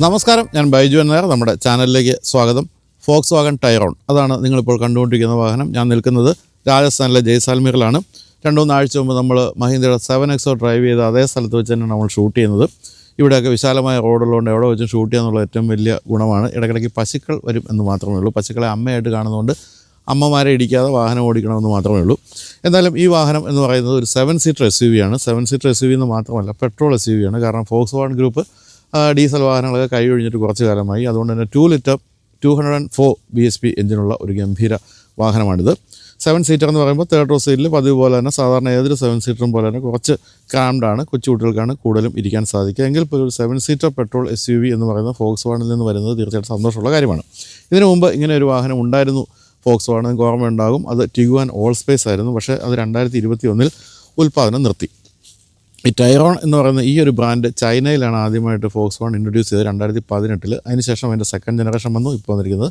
നമസ്കാരം, ഞാൻ ബൈജു നായർ. നമ്മുടെ ചാനലിലേക്ക് സ്വാഗതം. ഫോക്സ് വാഗൺ ടൈറോൺ, അതാണ് നിങ്ങളിപ്പോൾ കണ്ടുകൊണ്ടിരിക്കുന്ന വാഹനം. ഞാൻ നിൽക്കുന്നത് രാജസ്ഥാനിലെ ജയ്സാൽമീറിലാണ്. 2-3 ആഴ്ച മുമ്പ് നമ്മൾ മഹീന്ദ്രയുടെ 7XO ഡ്രൈവ് ചെയ്ത അതേ സ്ഥലത്ത് വെച്ച് തന്നെയാണ് നമ്മൾ ഷൂട്ട് ചെയ്യുന്നത്. ഇവിടെയൊക്കെ വിശാലമായ റോഡുള്ളതുകൊണ്ട് എവിടെ വെച്ചും ഷൂട്ട് ചെയ്യാന്നുള്ള ഏറ്റവും വലിയ ഗുണമാണ്. ഇടയ്ക്കിടയ്ക്ക് പശുക്കൾ വരും എന്ന് മാത്രമേ ഉള്ളൂ. പശുക്കളെ അമ്മയായിട്ട് കാണുന്നതുകൊണ്ട് അമ്മമാരെ ഇടിക്കാതെ വാഹനം ഓടിക്കണമെന്ന് മാത്രമേ ഉള്ളൂ. എന്തായാലും ഈ വാഹനം എന്ന് പറയുന്നത് ഒരു 7 സീറ്റർ SUV ആണ്. 7 സീറ്റർ SUV എന്ന് മാത്രമല്ല, പെട്രോൾ SUV ആണ്. കാരണം ഫോക്സ് വാഗൺ ഗ്രൂപ്പ് ഡീസൽ വാഹനങ്ങളൊക്കെ കൈ ഒഴിഞ്ഞിട്ട് കുറച്ച് കാലമായി. അതുകൊണ്ട് തന്നെ 2 ലിറ്റർ 204 bhp എഞ്ചിനുള്ള ഒരു ഗംഭീര വാഹനമാണിത്. 7 സീറ്റർ എന്ന് പറയുമ്പോൾ തേർഡ് റോ സീറ്റിൽ പതിവ് പോലെ തന്നെ സാധാരണ ഏതൊരു 7 സീറ്ററും പോലെ തന്നെ കുറച്ച് ക്രാംഡാണ്. കൊച്ചുകുട്ടികൾക്കാണ് കൂടുതലും ഇരിക്കാൻ സാധിക്കുക. എങ്കിൽ ഇപ്പോൾ ഒരു 7 സീറ്റർ പെട്രോൾ SUV എന്ന് പറയുന്നത് ഫോക്സ് വാഗണിൽ നിന്ന് വരുന്നത് തീർച്ചയായിട്ടും സന്തോഷമുള്ള കാര്യമാണ്. ഇതിനു മുമ്പ് ഇങ്ങനെ ഒരു വാഹനം ഉണ്ടായിരുന്നു ഫോക്സ് വാഗൺ, നിങ്ങൾക്ക് ഓർമ്മയുണ്ടാകും. അത് ടിഗുവാൻ ഓൾ സ്പേസ് ആയിരുന്നു. പക്ഷേ അത് 2021 ഉൽപ്പാദനം നിർത്തി. ഈ ടൈറോൺ എന്ന് പറയുന്ന ഈ ഒരു ബ്രാൻഡ് ചൈനയിലാണ് ആദ്യമായിട്ട് ഫോക്സ് വാഗൺ ഇൻട്രൊഡ്യൂസ് ചെയ്തത് 2018. അതിനുശേഷം അതിൻ്റെ സെക്കൻഡ് ജനറേഷൻ വന്നു. ഇപ്പോൾ വന്നിരിക്കുന്നത്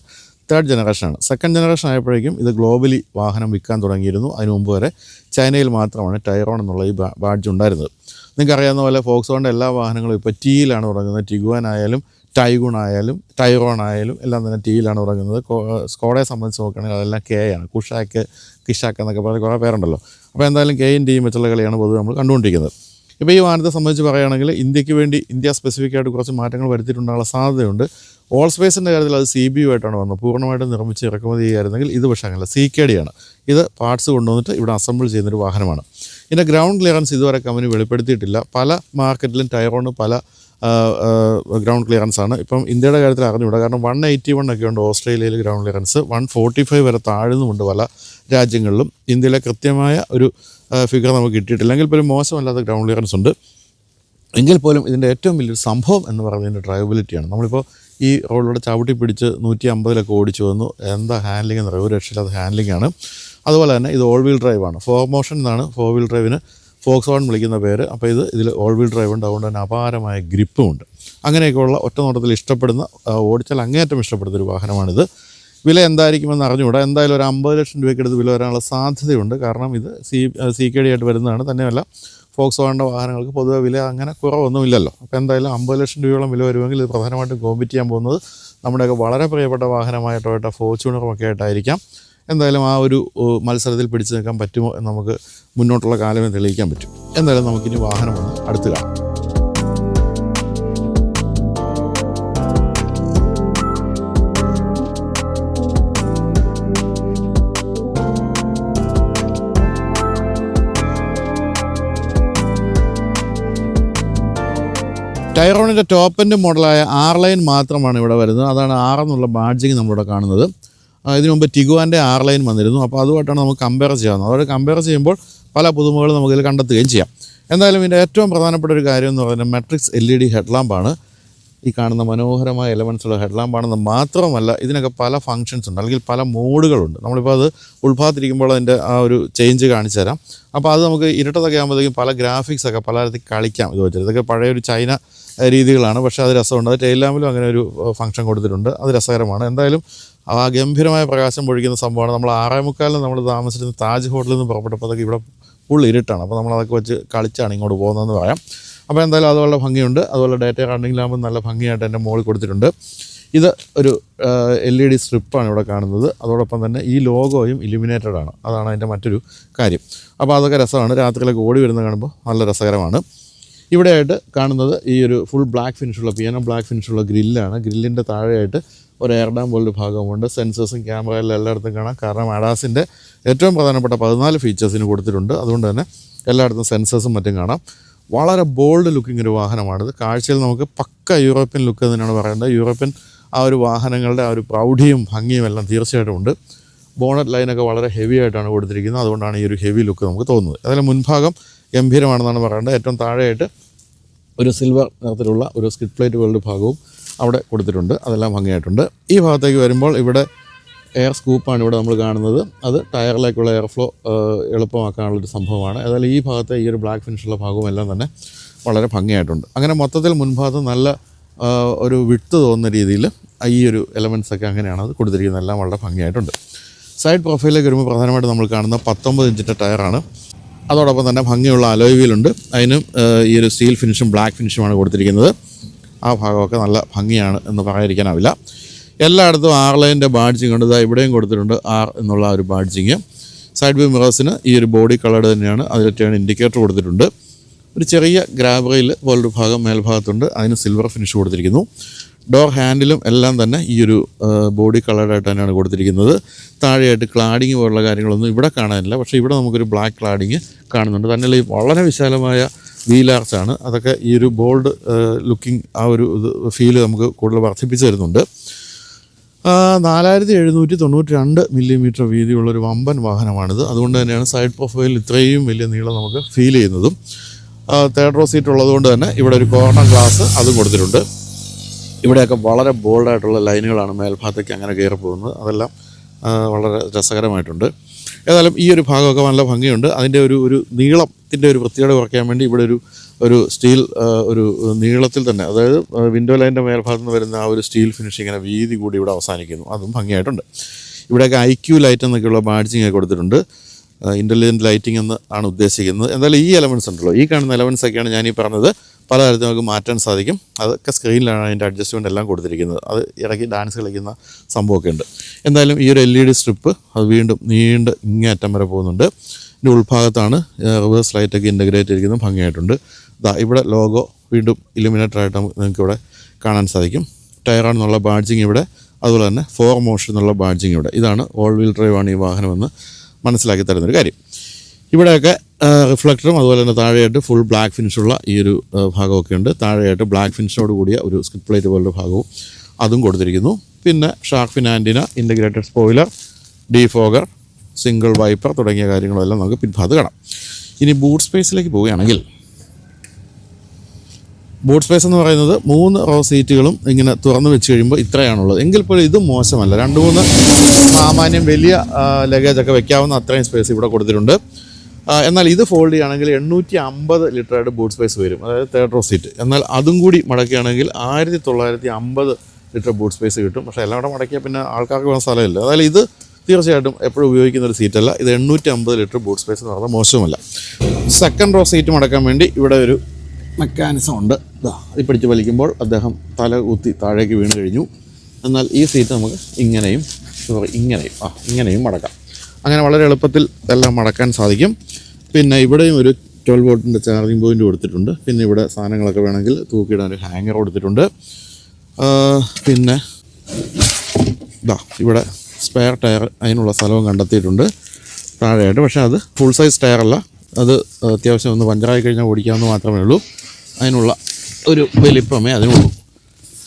തേർഡ് ജനറേഷനാണ്. സെക്കൻഡ് ജനറേഷൻ ആയപ്പോഴേക്കും ഇത് ഗ്ലോബലി വാഹനം വിൽക്കാൻ തുടങ്ങിയിരുന്നു. അതിന് മുമ്പ് വരെ ചൈനയിൽ മാത്രമാണ് ടൈറോൺ എന്നുള്ള ഈ ബാഡ്ജ് ഉണ്ടായിരുന്നത്. നിങ്ങൾക്കറിയാവുന്ന പോലെ ഫോക്സ് വാഗണിൻ്റെ എല്ലാ വാഹനങ്ങളും ഇപ്പോൾ ടിയിലാണ് തുടങ്ങുന്നത്. ടിഗുവാൻ ആയാലും ടൈഗൂൺ ആയാലും ടൈറോൺ ആയാലും എല്ലാം തന്നെ ടിയിലാണ് തുടങ്ങുന്നത്. സ്കോഡയെ സംബന്ധിച്ച് നോക്കുകയാണെങ്കിൽ അതെല്ലാം കെ ആണ്. കുഷാക്ക്, കിഷാക്ക് എന്നൊക്കെ പറഞ്ഞ് കുറേ പേരുണ്ടല്ലോ. അപ്പോൾ എന്തായാലും കെയും ടിയും വെച്ചുള്ള കളിയാണ് പൊതുവെ നമ്മൾ കണ്ടുകൊണ്ടിരിക്കുന്നത്. ഇപ്പോൾ ഈ വാഹനത്തെ സംബന്ധിച്ച് പറയുകയാണെങ്കിൽ ഇന്ത്യക്ക് വേണ്ടി ഇന്ത്യ സ്പെസിഫിക്കായിട്ട് കുറച്ച് മാറ്റങ്ങൾ വരുത്തിയിട്ടുണ്ടാകാനുള്ള സാധ്യതയുണ്ട്. ഓൾ സ്പേസിൻ്റെ കാര്യത്തിൽ അത് CBU ആയിട്ടാണ് വന്നത്. പൂർണ്ണമായിട്ടും നിർമ്മിച്ച് ഇറക്കുമതി ചെയ്യുകയായിരുന്നെങ്കിൽ ഇത് പക്ഷേ അങ്ങനെയല്ല, CKD ആണ്. ഇത് പാർട്സ് കൊണ്ടുവന്നിട്ട് ഇവിടെ അസംബിൾ ചെയ്യുന്നൊരു വാഹനമാണ്. ഇതിൻ്റെ ഗ്രൗണ്ട് ക്ലിയറൻസ് ഇതുവരെ കമ്പനി വെളിപ്പെടുത്തിയിട്ടില്ല. പല മാർക്കറ്റിലും ടൈറോണ് പല ഗ്രൗണ്ട് ക്ലിയറൻസ് ആണ്. ഇപ്പം ഇന്ത്യയുടെ കാര്യത്തിൽ അറിഞ്ഞുകൂടാ. കാരണം 181 ഒക്കെ ഉണ്ട് ഓസ്ട്രേലിയയിൽ ഗ്രൗണ്ട് ക്ലിയറൻസ്. 145 വരെ താഴുന്നുമുണ്ട് പല രാജ്യങ്ങളിലും. ഇന്ത്യയിലെ കൃത്യമായ ഒരു ഫിഗർ നമുക്ക് കിട്ടിയിട്ടില്ല. എങ്കിൽ പോലും മോശമല്ലാത്ത ഗ്രൗണ്ട് ക്ലിയറൻസ് ഉണ്ട്. എങ്കിൽ പോലും ഇതിൻ്റെ ഏറ്റവും വലിയൊരു സംഭവം എന്ന് പറയുന്നതിൻ്റെ ഡ്രൈവബിലിറ്റിയാണ്. നമ്മളിപ്പോൾ ഈ റോഡിലൂടെ ചവിട്ടി പിടിച്ച് 150 ഓടിച്ചു വന്നു. എന്താ ഹാൻഡ്ലിംഗ് എന്ന് പറയുക, ഒരു രക്ഷയില്ലാത്ത ഹാൻഡ്ലിംഗ് ആണ്. അതുപോലെ തന്നെ ഇത് ഓൾ വീൽ ഡ്രൈവാണ്. 4 മോഷൻ എന്നാണ് 4 വീൽ ഡ്രൈവിന് ഫോക്സ് വാഗൺ വിളിക്കുന്ന പേര്. അപ്പോൾ ഇതിൽ ഓൾ വീൽ ഡ്രൈവ് ഉണ്ട്. അതുകൊണ്ട് തന്നെ അപാരമായ ഗ്രിപ്പും ഉണ്ട്. അങ്ങനെയൊക്കെയുള്ള ഒറ്റ നോട്ടത്തിൽ ഇഷ്ടപ്പെടുന്ന, ഓടിച്ചാൽ അങ്ങേയറ്റം ഇഷ്ടപ്പെടുന്ന ഒരു വാഹനമാണിത്. വില എന്തായിരിക്കുമെന്ന് അറിഞ്ഞുകൂടാ. എന്തായാലും ഒരു 50 ലക്ഷം രൂപയ്ക്ക് അടുത്ത് വില വരാനുള്ള സാധ്യതയുണ്ട്. കാരണം ഇത് CKD ആയിട്ട് വരുന്നതാണ്. തന്നെയല്ല ഫോക്സ് വാഗണിൻ്റെ വാഹനങ്ങൾക്ക് പൊതുവെ വില അങ്ങനെ കുറവൊന്നുമില്ലല്ലോ. അപ്പോൾ എന്തായാലും 50 ലക്ഷം രൂപയോളം വില വരുമെങ്കിൽ ഇത് പ്രധാനമായിട്ടും കോമ്പീറ്റ് ചെയ്യാൻ പോകുന്നത് നമ്മുടെയൊക്കെ വളരെ പ്രിയപ്പെട്ട വാഹനമായ ടൊയോട്ട ഫോർച്യൂണറും ഒക്കെ ആയിട്ടായിരിക്കാം. എന്തായാലും ആ ഒരു മത്സരത്തിൽ പിടിച്ചു നിൽക്കാൻ പറ്റുമോ എന്ന് നമുക്ക് മുന്നോട്ടുള്ള കാലമേ തെളിയിക്കാൻ പറ്റും. എന്തായാലും നമുക്കിനി വാഹനം ഒന്ന് അടുത്ത് കാണാം. ടൈറോണിൻ്റെ ടോപ്പ് എൻഡ് മോഡലായ R ലൈൻ മാത്രമാണ് ഇവിടെ വരുന്നത്. അതാണ് R എന്നുള്ള ബാഡ്ജിങ് നമ്മളിവിടെ കാണുന്നത്. ഇതിനു മുമ്പ് ടിഗുവാൻ്റെ R ലൈൻ വന്നിരുന്നു. അപ്പോൾ അതുമായിട്ടാണ് നമുക്ക് കമ്പയർ ചെയ്യാവുന്നത്. അതോടെ കമ്പയർ ചെയ്യുമ്പോൾ പല പുതുമകളും നമുക്കിതിൽ കണ്ടെത്തുകയും ചെയ്യാം. എന്തായാലും ഇതിൻ്റെ ഏറ്റവും പ്രധാനപ്പെട്ട ഒരു കാര്യം എന്ന് പറയുന്നത് മെട്രിക്സ് LED ഹെഡ്ലാമ്പാണ്. ഈ കാണുന്ന മനോഹരമായ എലമെൻസുള്ള ഹെഡ്ലാമ്പാണെന്ന് മാത്രമല്ല, ഇതിനൊക്കെ പല ഫങ്ഷൻസ് ഉണ്ട്, അല്ലെങ്കിൽ പല മോഡുകളുണ്ട്. നമ്മളിപ്പോൾ അത് ഉൾഭാഗത്തിരിക്കുമ്പോൾ അതിൻ്റെ ആ ഒരു ചേഞ്ച് കാണിച്ചു തരാം. അപ്പോൾ അത് നമുക്ക് ഇരുട്ടത്തൊക്കെ ആകുമ്പോഴത്തേക്കും പല ഗ്രാഫിക്സൊക്കെ പല തരത്തിൽ കളിക്കാം. ഇത് വെച്ചിട്ട് ഇതൊക്കെ പഴയൊരു ചൈന രീതികളാണ്. പക്ഷേ അത് രസമുണ്ട്. അത് ടെയിൽ ലാമ്പിലും അങ്ങനെ ഒരു ഫംഗ്ഷൻ കൊടുത്തിട്ടുണ്ട്. അത് രസകരമാണ്. എന്തായാലും ആ ഗംഭീരമായ പ്രകാശം പൊഴിക്കുന്ന സംഭവമാണ്. നമ്മൾ 6:45 നമ്മൾ താമസിച്ചിരുന്ന താജ് ഹോട്ടലിൽ നിന്ന് പുറപ്പെട്ടപ്പോഴത്തേക്ക് ഇവിടെ ഫുൾ ഇരുട്ടാണ്. അപ്പോൾ നമ്മളതൊക്കെ വെച്ച് കളിച്ചാണ് ഇങ്ങോട്ട് പോകുന്നതെന്ന് പറയാം. അപ്പോൾ എന്തായാലും അത് വളരെ ഭംഗിയുണ്ട്. അതുപോലെ ഡേറ്റ റണ്ണിംഗ് ലാമ്പ് നല്ല ഭംഗിയായിട്ട് എൻ്റെ മുകളിൽ കൊടുത്തിട്ടുണ്ട്. ഇത് ഒരു LED സ്ട്രിപ്പാണ് ഇവിടെ കാണുന്നത്. അതോടൊപ്പം തന്നെ ഈ ലോഗോയും ഇലുമിനേറ്റഡ് ആണ്. അതാണ് അതിൻ്റെ മറ്റൊരു കാര്യം. അപ്പോൾ അതൊക്കെ രസമാണ്. രാത്രിയിലൊക്കെ ഓടി വരുന്നത് കാണുമ്പോൾ നല്ല രസകരമാണ്. ഇവിടെയായിട്ട് കാണുന്നത് ഈ ഒരു ഫുൾ ബ്ലാക്ക് ഫിനിഷുള്ള പിയാനോ ബ്ലാക്ക് ഫിനിഷുള്ള ഗ്രില്ലാണ്. ഗ്രില്ലിൻ്റെ താഴെയായിട്ട് ഒരു എയർ ഡാം പോലൊരു ഭാഗമുണ്ട്. സെൻസേഴ്സും ക്യാമറയെല്ലാം എല്ലായിടത്തും കാണാം. കാരണം ADASൻ്റെ ഏറ്റവും പ്രധാനപ്പെട്ട 14 ഫീച്ചേഴ്സിന് കൊടുത്തിട്ടുണ്ട്. അതുകൊണ്ട് തന്നെ എല്ലായിടത്തും സെൻസേഴ്സും മറ്റും കാണാം. വളരെ ബോൾഡ് ലുക്കിംഗ് ഒരു വാഹനമാണിത്. കാഴ്ചയിൽ നമുക്ക് പക്ക യൂറോപ്യൻ ലുക്ക് തന്നെയാണ് പറയേണ്ടത്. യൂറോപ്യൻ ആ ഒരു വാഹനങ്ങളുടെ ആ ഒരു പ്രൗഢിയും ഭംഗിയും എല്ലാം തീർച്ചയായിട്ടും ഉണ്ട്. ബോണറ്റ് ലൈനൊക്കെ വളരെ ഹെവി ആയിട്ടാണ് കൊടുത്തിരിക്കുന്നത്. അതുകൊണ്ടാണ് ഈ ഒരു ഹെവി ലുക്ക് നമുക്ക് തോന്നുന്നത്. അതിൽ മുൻഭാഗം ഗംഭീരമാണെന്നാണ് പറയേണ്ടത്. ഏറ്റവും താഴെയായിട്ട് ഒരു സിൽവർ നിറത്തിലുള്ള ഒരു സ്കിഡ് പ്ലേറ്റ് പോലൊരു ഭാഗവും അവിടെ കൊടുത്തിട്ടുണ്ട്. അതെല്ലാം ഭംഗിയായിട്ടുണ്ട്. ഈ ഭാഗത്തേക്ക് വരുമ്പോൾ ഇവിടെ എയർ സ്കൂപ്പാണ് ഇവിടെ നമ്മൾ കാണുന്നത്. അത് ടയറിലേക്കുള്ള എയർ ഫ്ലോ എളുപ്പമാക്കാനുള്ളൊരു സംഭവമാണ്. ഏതായാലും ഈ ഭാഗത്തെ ഈ ഒരു ബ്ലാക്ക് ഫിനിഷുള്ള ഭാഗവും എല്ലാം തന്നെ വളരെ ഭംഗിയായിട്ടുണ്ട്. അങ്ങനെ മൊത്തത്തിൽ മുൻഭാഗത്ത് നല്ല ഒരു വിട്ട് തോന്നുന്ന രീതിയിൽ ഈ ഒരു എലമെൻറ്റ്സൊക്കെ അങ്ങനെയാണ് അത് കൊടുത്തിരിക്കുന്നത്. എല്ലാം വളരെ ഭംഗിയായിട്ടുണ്ട്. സൈഡ് പ്രൊഫൈലിലേക്ക് വരുമ്പോൾ പ്രധാനമായിട്ട് നമ്മൾ കാണുന്ന 19 ഇഞ്ചിൻ്റെ ടയറാണ്. അതോടൊപ്പം തന്നെ ഭംഗിയുള്ള അലോയ് വീലുണ്ട്. അതിനും ഈ ഒരു സ്റ്റീൽ ഫിനിഷും ബ്ലാക്ക് ഫിനിഷുമാണ് കൊടുത്തിരിക്കുന്നത്. ആ ഭാഗമൊക്കെ നല്ല ഭംഗിയാണ് എന്ന് പറയാതിരിക്കാനാവില്ല. എല്ലായിടത്തും R ലൈൻ്റെ ബാഡ്ജിങ് ഉണ്ട്. ഇവിടെയും കൊടുത്തിട്ടുണ്ട് R എന്നുള്ള ഒരു ബാഡ്ജിങ്. സൈഡ് വ്യൂ മിറേഴ്സിന് ഈ ഒരു ബോഡി കളർഡ് തന്നെയാണ്. അതിൽ ടേൺ ഇൻഡിക്കേറ്റർ കൊടുത്തിട്ടുണ്ട്. ഒരു ചെറിയ ഗ്രാബ് റെയിൽ പോലൊരു ഭാഗം മേൽഭാഗത്തുണ്ട്, അതിന് സിൽവർ ഫിനിഷ് കൊടുത്തിരിക്കുന്നു. ഡോർ ഹാൻഡിലും എല്ലാം തന്നെ ഈ ഒരു ബോഡി കളർഡായിട്ട് തന്നെയാണ് കൊടുത്തിരിക്കുന്നത്. താഴെയായിട്ട് ക്ലാഡിങ് പോലുള്ള കാര്യങ്ങളൊന്നും ഇവിടെ കാണാനില്ല, പക്ഷേ ഇവിടെ നമുക്കൊരു ബ്ലാക്ക് ക്ലാഡിങ് കാണുന്നുണ്ട്. തന്നെയല്ല ഈ വളരെ വിശാലമായ വീലാർച്ചാണ്. അതൊക്കെ ഈ ഒരു ബോൾഡ് ലുക്കിംഗ് ആ ഒരു ഫീല് നമുക്ക് കൂടുതൽ വർദ്ധിപ്പിച്ച് തരുന്നുണ്ട്. 4792 മില്ലിമീറ്റർ വീതിയുള്ളൊരു വമ്പൻ വാഹനമാണിത്. അതുകൊണ്ട് തന്നെയാണ് സൈഡ് പ്രൊഫൈലിൽ ഇത്രയും വലിയ നീളം നമുക്ക് ഫീൽ ചെയ്യുന്നതും. തേർഡ് റോ സീറ്റ് ഉള്ളതുകൊണ്ട് തന്നെ ഇവിടെ ഒരു കോർണർ ഗ്ലാസ് അതും കൊടുത്തിട്ടുണ്ട്. ഇവിടെയൊക്കെ വളരെ ബോൾഡായിട്ടുള്ള ലൈനുകളാണ് മേൽഭാഗത്തേക്ക് അങ്ങനെ കയറി പോകുന്നത്. അതെല്ലാം വളരെ രസകരമായിട്ടുണ്ട്. ഏതായാലും ഈ ഒരു ഭാഗമൊക്കെ നല്ല ഭംഗിയുണ്ട്. അതിൻ്റെ ഒരു നീളത്തിൻ്റെ ഒരു വൃത്തിയോടെ കുറയ്ക്കാൻ വേണ്ടി ഇവിടെ ഒരു സ്റ്റീൽ ഒരു നീളത്തിൽ തന്നെ, അതായത് വിൻഡോ ലൈൻ്റെ മേൽഭാഗത്ത് നിന്ന് വരുന്ന ആ ഒരു സ്റ്റീൽ ഫിനിഷ് ഇങ്ങനെ വീതി കൂടി ഇവിടെ അവസാനിക്കുന്നു. അതും ഭംഗിയായിട്ടുണ്ട്. ഇവിടെയൊക്കെ IQ ലൈറ്റ് എന്നൊക്കെയുള്ള ബാഡ്ജിങ് കൊടുത്തിട്ടുണ്ട്. ഇൻ്റലിജൻറ്റ് ലൈറ്റിംഗ് എന്ന് ആണ് ഉദ്ദേശിക്കുന്നത്. എന്തായാലും ഈ എലമെൻറ്റ്സ് ഉണ്ടല്ലോ, ഈ കാണുന്ന എലമെൻറ്റ്സ് ഒക്കെയാണ് ഞാനീ പറഞ്ഞത്. പല തരത്തിൽ നമുക്ക് മാറ്റാൻ സാധിക്കും. അതൊക്കെ സ്ക്രീനിലാണ് അതിൻ്റെ അഡ്ജസ്റ്റ്മെൻ്റ് എല്ലാം കൊടുത്തിരിക്കുന്നത്. അത് ഇറക്കി ഡാൻസ് കളിക്കുന്ന സംഭവമൊക്കെ ഉണ്ട്. എന്തായാലും ഈ ഒരു LED സ്ട്രിപ്പ് അത് വീണ്ടും നീണ്ട് ഇങ്ങേറ്റം വരെ പോകുന്നുണ്ട്. ഇതിൻ്റെ ഉൾഭാഗത്താണ് റിവേഴ്സ് ലൈറ്റൊക്കെ ഇൻ്റഗ്രേറ്റ് ചെയ്തിരിക്കുന്നത്. ഭംഗിയായിട്ടുണ്ട്. ഇവിടെ ലോഗോ വീണ്ടും ഇലുമിനേറ്ററായിട്ട് നിങ്ങൾക്ക് ഇവിടെ കാണാൻ സാധിക്കും. ടയറാണ് എന്നുള്ള ബാഡ്ജിങ് ഇവിടെ, അതുപോലെ തന്നെ 4 മോഷൻ എന്നുള്ള ബാഡ്ജിങ് ഇവിടെ. ഇതാണ് ഓൾ വീൽ ഡ്രൈവ് ആണ് ഈ വാഹനമെന്ന് മനസ്സിലാക്കി തരുന്നൊരു കാര്യം. ഇവിടെയൊക്കെ റിഫ്ലക്ടറും അതുപോലെ തന്നെ താഴെയായിട്ട് ഫുൾ ബ്ലാക്ക് ഫിനിഷുള്ള ഈ ഒരു ഭാഗമൊക്കെ ഉണ്ട്. താഴെയായിട്ട് ബ്ലാക്ക് ഫിനിഷോട് കൂടിയ ഒരു സ്കിപ്പ് പ്ലേറ്റ് പോലുള്ള ഭാഗവും അതും കൊടുത്തിരിക്കുന്നു. പിന്നെ shark fin antenna, integrated spoiler, defogger, single wiper തുടങ്ങിയ കാര്യങ്ങളെല്ലാം നമുക്ക് പിൻഭാഗത്ത് കാണാം. ഇനി ബൂട്ട് സ്പേസിലേക്ക് പോവുകയാണെങ്കിൽ, ബൂട്ട് സ്പേസ് എന്ന് പറയുന്നത് 3 റോ സീറ്റുകളും ഇങ്ങനെ തുറന്നു വെച്ച് കഴിയുമ്പോൾ ഇത്രയാണുള്ളത്. എങ്കിൽ പോലും ഇതും മോശമല്ല. 2-3 സാമാന്യം വലിയ ലഗേജൊക്കെ വെക്കാവുന്ന അത്രയും സ്പേസ് ഇവിടെ കൊടുത്തിട്ടുണ്ട്. എന്നാൽ ഇത് ഫോൾഡ് ചെയ്യുകയാണെങ്കിൽ 850 ലിറ്ററായിട്ട് ബൂട്ട് സ്പേസ് വരും, അതായത് തേർഡ് റോ സീറ്റ്. എന്നാൽ അതും കൂടി മടക്കുകയാണെങ്കിൽ 1950 ലിറ്റർ ബൂട്ട് സ്പേസ് കിട്ടും. പക്ഷേ എല്ലാം കൂടെ മടക്കിയാൽ പിന്നെ ആൾക്കാർക്ക് വേണ്ട സ്ഥലമില്ല. അതായത് ഇത് തീർച്ചയായിട്ടും എപ്പോഴും ഉപയോഗിക്കുന്ന ഒരു സീറ്റല്ല. ഇത് 850 ലിറ്റർ ബൂട്ട് സ്പേസ് എന്ന് പറഞ്ഞാൽ മോശമല്ല. സെക്കൻഡ് റോ സീറ്റ് മടക്കാൻ വേണ്ടി ഇവിടെ ഒരു മെക്കാനിസം ഉണ്ട്. ഇത് പിടിച്ച് വലിക്കുമ്പോൾ അദ്ദേഹം തല കുത്തി താഴേക്ക് വീണ് കഴിഞ്ഞു. എന്നാൽ ഈ സീറ്റ് നമുക്ക് ഇങ്ങനെയും മടക്കാം. അങ്ങനെ വളരെ എളുപ്പത്തിൽ എല്ലാം മടക്കാൻ സാധിക്കും. പിന്നെ ഇവിടെയും ഒരു 12 വോൾട്ടിൻ്റെ ചാർജിങ് പോയിൻ്റ് കൊടുത്തിട്ടുണ്ട്. പിന്നെ ഇവിടെ സാധനങ്ങളൊക്കെ വേണമെങ്കിൽ തൂക്കിയിടാൻ ഒരു ഹാങ്ങർ കൊടുത്തിട്ടുണ്ട്. പിന്നെ ഇവിടെ സ്പെയർ ടയർ അതിനുള്ള സ്ഥലവും കണ്ടെത്തിയിട്ടുണ്ട് താഴെയായിട്ട്. പക്ഷേ അത് ഫുൾ സൈസ് ടയറല്ല, അത് അത്യാവശ്യം ഒന്ന് പഞ്ചറായി കഴിഞ്ഞാൽ ഓടിക്കാമെന്ന് മാത്രമേ ഉള്ളൂ. അതിനുള്ള ഒരു വലിപ്പമേ അതിനുള്ളൂ.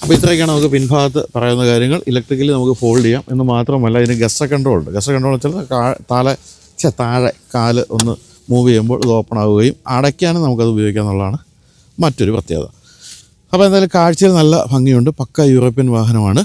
അപ്പോൾ ഇത്രയൊക്കെയാണ് നമുക്ക് പിൻഭാഗത്ത് പറയുന്ന കാര്യങ്ങൾ. ഇലക്ട്രിക്കലി നമുക്ക് ഫോൾഡ് ചെയ്യാം എന്ന് മാത്രമല്ല, ഇതിന് ഗസ്റ്റർ കൺട്രോൾ ഉണ്ട്. ഗസ്റ്റർ കൺട്രോൾ വെച്ചാൽ താഴെ കാല് ഒന്ന് മൂവ് ചെയ്യുമ്പോൾ ഇത് ഓപ്പൺ ആവുകയും അടയ്ക്കാനും നമുക്കത് ഉപയോഗിക്കാം എന്നുള്ളതാണ് മറ്റൊരു പ്രത്യേകത. അപ്പോൾ എന്തായാലും കാഴ്ചയിൽ നല്ല ഭംഗിയുണ്ട്. പക്ക യൂറോപ്യൻ വാഹനമാണ്.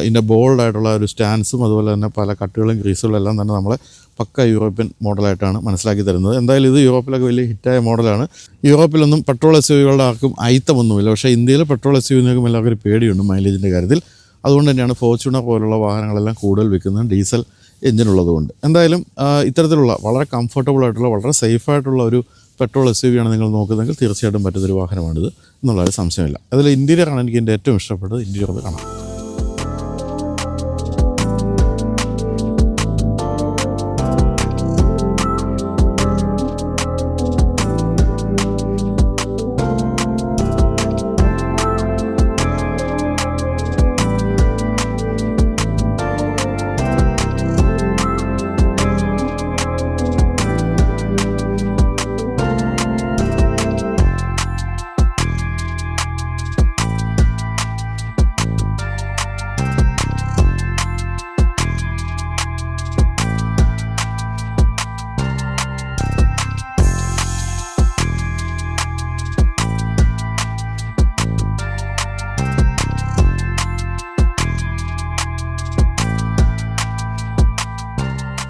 ഇതിൻ്റെ ബോൾഡായിട്ടുള്ള ഒരു സ്റ്റാൻസും അതുപോലെ തന്നെ പല കട്ടുകളും ഗ്രീസുകളും എല്ലാം തന്നെ നമ്മളെ പക്ക യൂറോപ്യൻ മോഡലായിട്ടാണ് മനസ്സിലാക്കി തരുന്നത്. എന്തായാലും ഇത് യൂറോപ്പിലൊക്കെ വലിയ ഹിറ്റായ മോഡലാണ്. യൂറോപ്പിലൊന്നും പെട്രോൾ SUV-കളുടെ ആർക്കും അയിത്തമൊന്നുമില്ല. പക്ഷേ ഇന്ത്യയിൽ പെട്രോൾ SUV-നും എല്ലാവർക്കും ഒരു പേടിയുണ്ട് മൈലേജിൻ്റെ കാര്യത്തിൽ. അതുകൊണ്ട് തന്നെയാണ് ഫോർച്യൂണർ പോലുള്ള വാഹനങ്ങളെല്ലാം കൂടുതൽ വിൽക്കുന്നത് ഡീസൽ എഞ്ചിനുള്ളതുകൊണ്ട്. എന്തായാലും ഇത്തരത്തിലുള്ള വളരെ കംഫർട്ടബിൾ ആയിട്ടുള്ള വളരെ സേഫായിട്ടുള്ള ഒരു പെട്രോൾ SUV ആണ് നിങ്ങൾ നോക്കുന്നതെങ്കിൽ തീർച്ചയായിട്ടും പറ്റുന്നൊരു വാഹനമാണിത് എന്നുള്ളൊരു സംശയമില്ല. അതിൽ ഇൻറ്റീരിയറാണ് എനിക്ക് എൻ്റെ ഏറ്റവും ഇഷ്ടപ്പെട്ടത്. ഇൻറ്റീരിയർ ഒന്ന് കാണാം.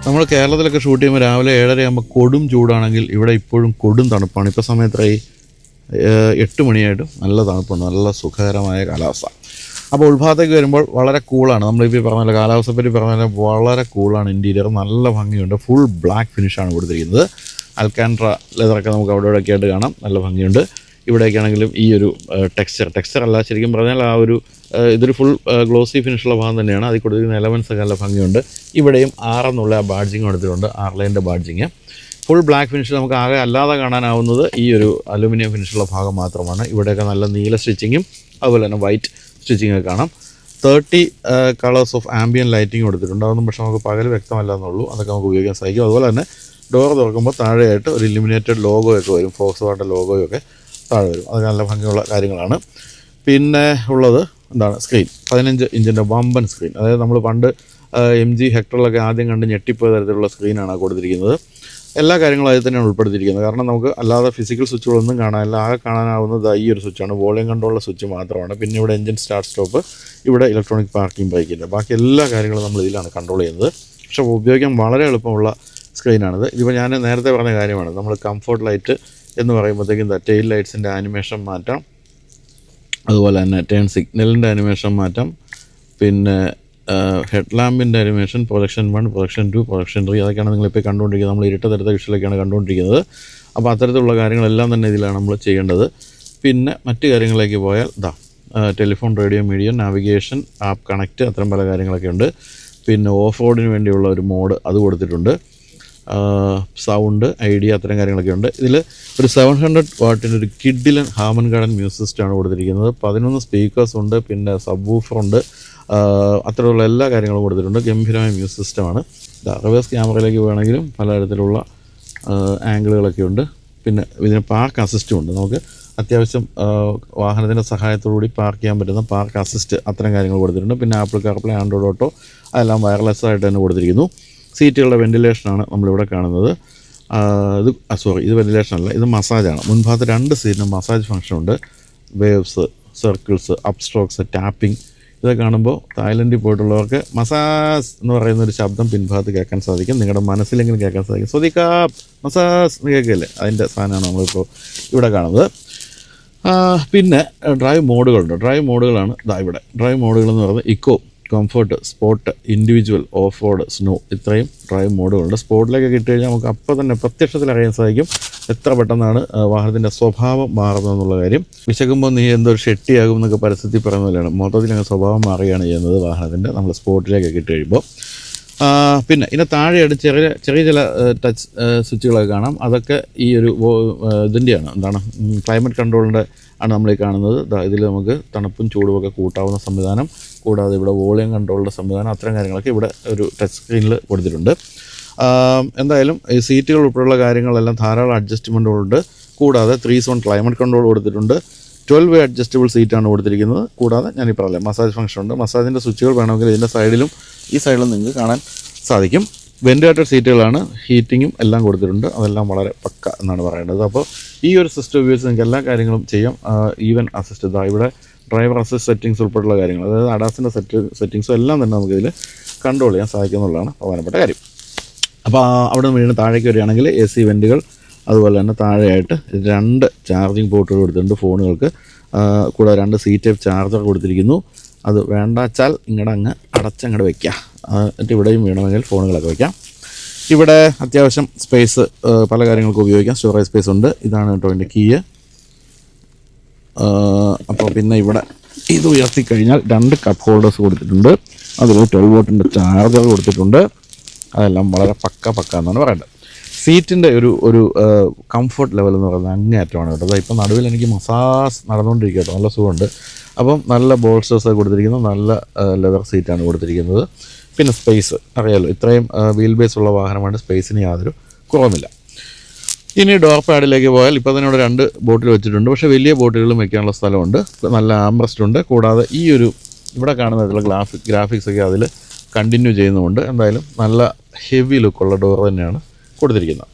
നമ്മൾ കേരളത്തിലൊക്കെ ഷൂട്ട് ചെയ്യുമ്പോൾ രാവിലെ 7:30 ആകുമ്പോൾ കൊടും ചൂടാണെങ്കിൽ ഇവിടെ ഇപ്പോഴും കൊടും തണുപ്പാണ്. ഇപ്പോൾ സമയത്തായി 8 മണിയായിട്ടും നല്ല തണുപ്പുണ്ട്, നല്ല സുഖകരമായ കാലാവസ്ഥ. അപ്പോൾ ഉൾഭാഗത്തേക്ക് വരുമ്പോൾ വളരെ കൂളാണ്. നമ്മളിപ്പോൾ പറഞ്ഞ പോലെ കാലാവസ്ഥയെ പറ്റി പറഞ്ഞ പോലെ വളരെ കൂളാണ്. ഇൻറ്റീരിയർ നല്ല ഭംഗിയുണ്ട്. ഫുൾ ബ്ലാക്ക് ഫിനിഷാണ് കൊടുത്തിരിക്കുന്നത്. അൽക്കാൻട്ര ലെതറൊക്കെ നമുക്ക് അവിടെ ഇവിടെയൊക്കെ ആയിട്ട് കാണാം. നല്ല ഭംഗിയുണ്ട്. ഇവിടേക്കാണെങ്കിലും ഈ ഒരു ടെക്സ്ചർ അല്ല, ശരിക്കും പറഞ്ഞാൽ ആ ഒരു ഇതൊരു ഫുൾ ഗ്ലോസി ഫിനിഷുള്ള ഭാഗം തന്നെയാണ്. അതിൽ കൊടുത്തിരിക്കുന്ന എലമെൻസ് ഒക്കെ നല്ല ഭംഗിയുണ്ട്. ഇവിടെയും 6 എന്നുള്ള ആ ബാഡ്ജിങ് എടുത്തിട്ടുണ്ട്, 6 ലൈൻ്റെ ബാഡ്ജിങ്. ഫുൾ ബ്ലാക്ക് ഫിനിഷിൽ നമുക്ക് ആകെ അല്ലാതെ കാണാനാവുന്നത് ഈ ഒരു അലുമിനിയം ഫിനിഷുള്ള ഭാഗം മാത്രമാണ്. ഇവിടെയൊക്കെ നല്ല നീല സ്റ്റിച്ചിങ്ങും അതുപോലെ തന്നെ വൈറ്റ് സ്റ്റിച്ചിങ്ങൊക്കെ കാണാം. 30 കളേഴ്സ് ഓഫ് ആംബിയൻ ലൈറ്റിംഗ് കൊടുത്തിട്ടുണ്ട്. അതൊന്നും പക്ഷേ നമുക്ക് പകൽ വ്യക്തമല്ല എന്നുള്ളൂ, അതൊക്കെ നമുക്ക് ഉപയോഗിക്കാൻ സാധിക്കും. അതുപോലെ തന്നെ ഡോർ തുറക്കുമ്പോൾ താഴെയായിട്ട് ഒരു ഇലുമിനേറ്റഡ് ലോഗോയൊക്കെ വരും, ഫോക്സ് വാഗൺ ലോഗോയൊക്കെ താഴെ വരും. അത് നല്ല ഭംഗിയുള്ള കാര്യങ്ങളാണ്. പിന്നെ ഉള്ളത് എന്താണ്, സ്ക്രീൻ 15 ഇഞ്ചിൻ്റെ വമ്പൻ സ്ക്രീൻ. അതായത് നമ്മൾ പണ്ട് MG ഹെക്ടറിലൊക്കെ ആദ്യം കണ്ട് ഞെട്ടിപ്പോയ തരത്തിലുള്ള സ്ക്രീനാണ് കൊടുത്തിരിക്കുന്നത്. എല്ലാ കാര്യങ്ങളും അതിൽ തന്നെയാണ് ഉൾപ്പെടുത്തിയിരിക്കുന്നത്. കാരണം നമുക്ക് അല്ലാതെ ഫിസിക്കൽ സ്വിച്ചുകളൊന്നും കാണാനില്ല. ആകെ കാണാനാവുന്നത് ഈ ഒരു സ്വിച്ചാണ്, വോളിയം കൺട്രോളുള്ള സ്വിച്ച് മാത്രമാണ്. പിന്നെ ഇവിടെ എഞ്ചിൻ സ്റ്റാർട്ട് സ്റ്റോപ്പ്, ഇവിടെ ഇലക്ട്രോണിക് പാർക്കിംഗ് ബ്രേക്കിൻ്റെ, ബാക്കി എല്ലാ കാര്യങ്ങളും നമ്മൾ ഇതിലാണ് കൺട്രോൾ ചെയ്യുന്നത്. പക്ഷേ ഉപയോഗിക്കാൻ വളരെ എളുപ്പമുള്ള സ്ക്രീനാണിത്. ഇതിപ്പോൾ ഞാൻ നേരത്തെ പറഞ്ഞ കാര്യമാണ്, നമ്മൾ കംഫോർട്ട് ലൈറ്റ് എന്ന് പറയുമ്പോഴത്തേക്കും ടെയിൽ ലൈറ്റ്സിൻ്റെ ആനിമേഷൻ മാറ്റാം, അതുപോലെ തന്നെ ടേൺ സിഗ്നലിൻ്റെ ആനിമേഷൻ മാറ്റാം, പിന്നെ ഹെഡ് ലാമ്പിൻ്റെ ആനിമേഷൻ പ്രൊജക്ഷൻ 1, പ്രൊജക്ഷൻ 2, പ്രൊജക്ഷൻ 3, അതൊക്കെയാണ് നിങ്ങളിപ്പോൾ കണ്ടുകൊണ്ടിരിക്കുന്നത്. നമ്മൾ ഇരുട്ടത്തരത്തെ വിഷയിലൊക്കെയാണ് കണ്ടുകൊണ്ടിരിക്കുന്നത്. അപ്പോൾ അത്തരത്തിലുള്ള കാര്യങ്ങളെല്ലാം തന്നെ ഇതിലാണ് നമ്മൾ ചെയ്യേണ്ടത്. പിന്നെ മറ്റ് കാര്യങ്ങളിലേക്ക് പോയാൽ telephone, radio, media, navigation, app connect, അത്തരം പല കാര്യങ്ങളൊക്കെ ഉണ്ട്. പിന്നെ ഓഫ് റോഡിന് വേണ്ടിയുള്ള ഒരു മോഡ് അത് കൊടുത്തിട്ടുണ്ട്. സൗണ്ട്, ഐഡിയ, അത്തരം കാര്യങ്ങളൊക്കെ ഉണ്ട്. ഇതിൽ ഒരു 700 വാട്ടിൻ്റെ ഒരു കിഡിലൻ ഹാമൻ ഗാർഡൻ മ്യൂസിക് സിസ്റ്റമാണ് കൊടുത്തിരിക്കുന്നത്. 11 സ്പീക്കേഴ്സ് ഉണ്ട്, പിന്നെ സബ് വൂഫറുണ്ട്, അത്തരമുള്ള എല്ലാ കാര്യങ്ങളും കൊടുത്തിട്ടുണ്ട്. ഗംഭീരമായ മ്യൂസിക് സിസ്റ്റമാണ്. റിവേഴ്സ് ക്യാമറയിലേക്ക് വേണമെങ്കിലും പലതരത്തിലുള്ള ആംഗിളുകളൊക്കെ ഉണ്ട്. പിന്നെ ഇതിന് പാർക്ക് അസിസ്റ്റും ഉണ്ട്. നമുക്ക് അത്യാവശ്യം വാഹനത്തിൻ്റെ സഹായത്തോടുകൂടി പാർക്ക് ചെയ്യാൻ പറ്റുന്ന പാർക്ക് അസിസ്റ്റ്, അത്തരം കാര്യങ്ങൾ കൊടുത്തിട്ടുണ്ട്. പിന്നെ ആപ്പിൾ കാർപ്ലേ, ആൻഡ്രോയിഡ് ഓട്ടോ, അതെല്ലാം വയർലെസ് ആയിട്ട് തന്നെ കൊടുത്തിരിക്കുന്നു. സീറ്റുകളുടെ വെൻറ്റിലേഷനാണ് നമ്മളിവിടെ കാണുന്നത്. ഇത് വെൻറ്റിലേഷനല്ല, ഇത് മസാജാണ്. മുൻഭാഗത്ത് 2 സീറ്റിനും മസാജ് ഫംഗ്ഷനുണ്ട്. Waves, circles, up strokes, tapping, ഇതൊക്കെ കാണുമ്പോൾ തായ്ലൻഡിൽ പോയിട്ടുള്ളവർക്ക് മസാജ് എന്ന് പറയുന്നൊരു ശബ്ദം പിൻഭാഗത്ത് കേൾക്കാൻ സാധിക്കും. നിങ്ങളുടെ മനസ്സിലെങ്കിലും കേൾക്കാൻ സാധിക്കും. സ്വദിക്കാപ്പ് മസാജ് എന്ന് കേൾക്കില്ലേ, അതിൻ്റെ സാധനമാണ് നമ്മളിപ്പോൾ ഇവിടെ കാണുന്നത്. പിന്നെ ഡ്രൈവ് മോഡുകളുണ്ട്. ഡ്രൈവ് മോഡുകളാണ് ഇവിടെ. ഡ്രൈവ് മോഡുകൾ എന്ന് പറയുന്നത് eco, comfort, sport, individual, off road, snow, ഇത്രയും ഡ്രൈവ് മോഡുകളുണ്ട്. സ്പോർട്ടിലേക്ക് ഇട്ട് കഴിഞ്ഞാൽ നമുക്ക് അപ്പോൾ തന്നെ പ്രത്യക്ഷത്തിൽ അറിയാൻ സാധിക്കും എത്ര പെട്ടെന്നാണ് വാഹനത്തിൻ്റെ സ്വഭാവം മാറുന്നതെന്നുള്ള കാര്യം. വിശക്കുമ്പോൾ നീ എന്തോ ഷെട്ടിയാകും എന്നൊക്കെ പരസ്യത്തിൽ പറയുന്ന പോലെയാണ് മൊത്തത്തിൽ അങ്ങ് സ്വഭാവം മാറുകയാണ് ചെയ്യുന്നത് വാഹനത്തിൻ്റെ, നമ്മൾ സ്പോർട്ടിലേക്കൊക്കെ ഇട്ട് കഴിയുമ്പോൾ. പിന്നെ ഇതിൻ്റെ താഴെയായിട്ട് ചെറിയ ചില ടച്ച് സ്വിച്ചുകളൊക്കെ കാണാം. അതൊക്കെ ഈ ഒരു ഇതിൻ്റെയാണ്, ക്ലൈമറ്റ് കൺട്രോളിൻ്റെ ആണ് നമ്മളീ കാണുന്നത്. ഇതിൽ നമുക്ക് തണുപ്പും ചൂടുമൊക്കെ കൂട്ടാവുന്ന സംവിധാനം, കൂടാതെ ഇവിടെ വോളിയം കൺട്രോളിൻ്റെ സംവിധാനം, അത്തരം കാര്യങ്ങളൊക്കെ ഇവിടെ ഒരു ടച്ച് സ്ക്രീനിൽ കൊടുത്തിട്ടുണ്ട്. എന്തായാലും ഈ സീറ്റുകൾ ഉൾപ്പെടെയുള്ള കാര്യങ്ങളെല്ലാം ധാരാളം അഡ്ജസ്റ്റ്മെൻറ്റുകളുണ്ട്. കൂടാതെ 3 സോൺ ക്ലൈമറ്റ് കൺട്രോൾ കൊടുത്തിട്ടുണ്ട്. 12 വേ അഡ്ജസ്റ്റബിൾ സീറ്റാണ് കൊടുത്തിരിക്കുന്നത്. കൂടാതെ ഞാനീ പറഞ്ഞില്ലേ മസാജ് ഫംഗ്ഷൻ ഉണ്ട്. മസാജിൻ്റെ സ്വിച്ചുകൾ വേണമെങ്കിൽ ഇതിൻ്റെ സൈഡിലും ഈ സൈഡിലും നിങ്ങൾക്ക് കാണാൻ സാധിക്കും. വെൻറ്റിലേറ്റഡ് സീറ്റുകളാണ്, ഹീറ്റിങ്ങും എല്ലാം കൊടുത്തിട്ടുണ്ട്. അതെല്ലാം വളരെ പക്ക എന്നാണ് പറയേണ്ടത്. അപ്പോൾ ഈ ഒരു സിസ്റ്റം ഉപയോഗിച്ച് നിങ്ങൾക്ക് എല്ലാ കാര്യങ്ങളും ചെയ്യാം. ഈവൻ അസിസ്റ്റ്, ഇവിടെ ഡ്രൈവർ അസിസ്റ്റ് സെറ്റിങ്സ് ഉൾപ്പെടെയുള്ള കാര്യങ്ങൾ, അതായത് അഡാസിൻ്റെ സെറ്റിങ്സും എല്ലാം തന്നെ നമുക്കിതിൽ കൺട്രോൾ ചെയ്യാൻ സാധിക്കുമെന്നുള്ളതാണ് പ്രധാനപ്പെട്ട കാര്യം. അപ്പോൾ അവിടെ നിന്ന് വീണ്ടും താഴേക്ക് വരികയാണെങ്കിൽ AC വെൻറ്റുകൾ, അതുപോലെ തന്നെ താഴെയായിട്ട് 2 ചാർജിങ് പോർട്ടുകൾ കൊടുത്തിട്ടുണ്ട് ഫോണുകൾക്ക്. കൂടാതെ 2 C-type ചാർജർ കൊടുത്തിരിക്കുന്നു. അത് വേണ്ടാച്ചാൽ അങ്ങ് അടച്ചങ്ങോട്ട് വയ്ക്കുക. എന്നിട്ട് ഇവിടെയും വേണമെങ്കിൽ ഫോണുകളൊക്കെ വയ്ക്കാം. ഇവിടെ അത്യാവശ്യം സ്പേസ് പല കാര്യങ്ങൾക്ക് ഉപയോഗിക്കാം. സ്റ്റോറേജ് സ്പേസ് ഉണ്ട്. ഇതാണ് കേട്ടോ എൻ്റെ കീ. അപ്പോൾ പിന്നെ ഇവിടെ ഇത് ഉയർത്തിക്കഴിഞ്ഞാൽ 2 കപ്പ് ഹോൾഡേഴ്സ് കൊടുത്തിട്ടുണ്ട്. അതിൽ 12 വോട്ടിൻ്റെ ചാർജർ കൊടുത്തിട്ടുണ്ട്. അതെല്ലാം വളരെ പക്ക എന്നാണ് പറയേണ്ടത്. സീറ്റിൻ്റെ ഒരു കംഫർട്ട് ലെവൽ എന്ന് പറയുന്നത് അങ്ങേയറ്റമാണ് കേട്ടോ. അതായത് ഇപ്പം നടുവിൽ എനിക്ക് മസാജ് നടന്നുകൊണ്ടിരിക്കുക കേട്ടോ, നല്ല സുഖമുണ്ട്. അപ്പം നല്ല ബോൾസ്റ്റേഴ്സ് കൊടുത്തിരിക്കുന്നു, നല്ല ലെതർ സീറ്റാണ് കൊടുത്തിരിക്കുന്നത്. പിന്നെ സ്പേസ് അറിയാമല്ലോ, ഇത്രയും വീൽ ബേസ് ഉള്ള വാഹനമാണ്, സ്പേസിന് യാതൊരു കുറവുമില്ല. ഇനി ഡോർ പാഡിലേക്ക് പോയാൽ ഇപ്പോൾ തന്നെ ഇവിടെ 2 ബോട്ടിൽ വെച്ചിട്ടുണ്ട്. പക്ഷേ വലിയ ബോട്ടുകളിലും വെക്കാനുള്ള സ്ഥലമുണ്ട്. നല്ല ആംബ്രസ്റ്റ് ഉണ്ട്. കൂടാതെ ഈ ഒരു ഇവിടെ കാണുന്നതിലുള്ള ഗ്രാഫിക്സ് ഒക്കെ അതിൽ കണ്ടിന്യൂ ചെയ്യുന്നുമുണ്ട്. എന്തായാലും നല്ല ഹെവി ലുക്കുള്ള ഡോർ തന്നെയാണ് കൊടുത്തിരിക്കുന്നത്.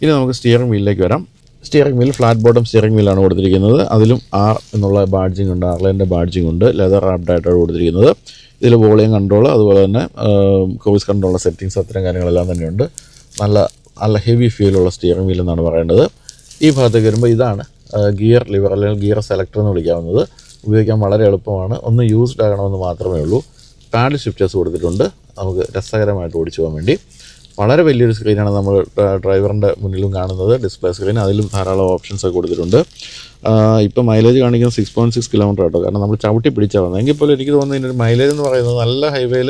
ഇനി നമുക്ക് സ്റ്റിയറിംഗ് വീലിലേക്ക് വരാം. Steering wheel flat bottom steering വീലാണ് കൊടുത്തിരിക്കുന്നത്. അതിലും R എന്നുള്ള ബാഡ്ജിങ് ഉണ്ട്, R-ലൈൻ്റെ ബാഡ്ജിങ് ഉണ്ട്. ലെതർ റാപ്ഡായിട്ടാണ് കൊടുത്തിരിക്കുന്നത്. ഇതിൽ വോളിയം കൺട്രോൾ, അതുപോലെ തന്നെ ക്രൂയിസ് കൺട്രോളിൻ്റെ സെറ്റിങ്സ്, അത്തരം കാര്യങ്ങളെല്ലാം തന്നെയുണ്ട്. നല്ല ഹെവി ഫീലുള്ള സ്റ്റിയറിംഗ് വീൽ എന്നാണ് പറയേണ്ടത്. ഈ ഭാഗത്തേക്ക് വരുമ്പോൾ ഇതാണ് ഗിയർ ലിവർ അല്ലെങ്കിൽ ഗിയർ സെലക്ടർ എന്ന് വിളിക്കാവുന്നത്. ഉപയോഗിക്കാൻ വളരെ എളുപ്പമാണ്. ഒന്ന് യൂസ്ഡ് ആകണമെന്ന് മാത്രമേ ഉള്ളൂ. പാഡിൽ ഷിഫ്റ്റേഴ്സ് കൊടുത്തിട്ടുണ്ട് നമുക്ക് രസകരമായിട്ട് ഓടിച്ചു പോകാൻ വേണ്ടി. വളരെ വലിയൊരു സ്ക്രീനാണ് നമ്മൾ ഡ്രൈവറിൻ്റെ മുന്നിലും കാണുന്നത്, ഡിസ്പ്ലേ സ്ക്രീൻ. അതിലും ധാരാളം ഓപ്ഷൻസൊക്കെ കൊടുത്തിട്ടുണ്ട്. ഇപ്പോൾ മൈലേജ് കാണിക്കുന്നത് 6.6 കിലോമീറ്റർ കേട്ടോ. കാരണം നമ്മൾ ചവിട്ടി പിടിച്ചാൽ വന്നത്. എങ്കിൽ പോലും എനിക്ക് തോന്നുന്നു ഇതിൻ്റെ മൈലേജ് എന്ന് പറയുന്നത് നല്ല ഹൈവേയിൽ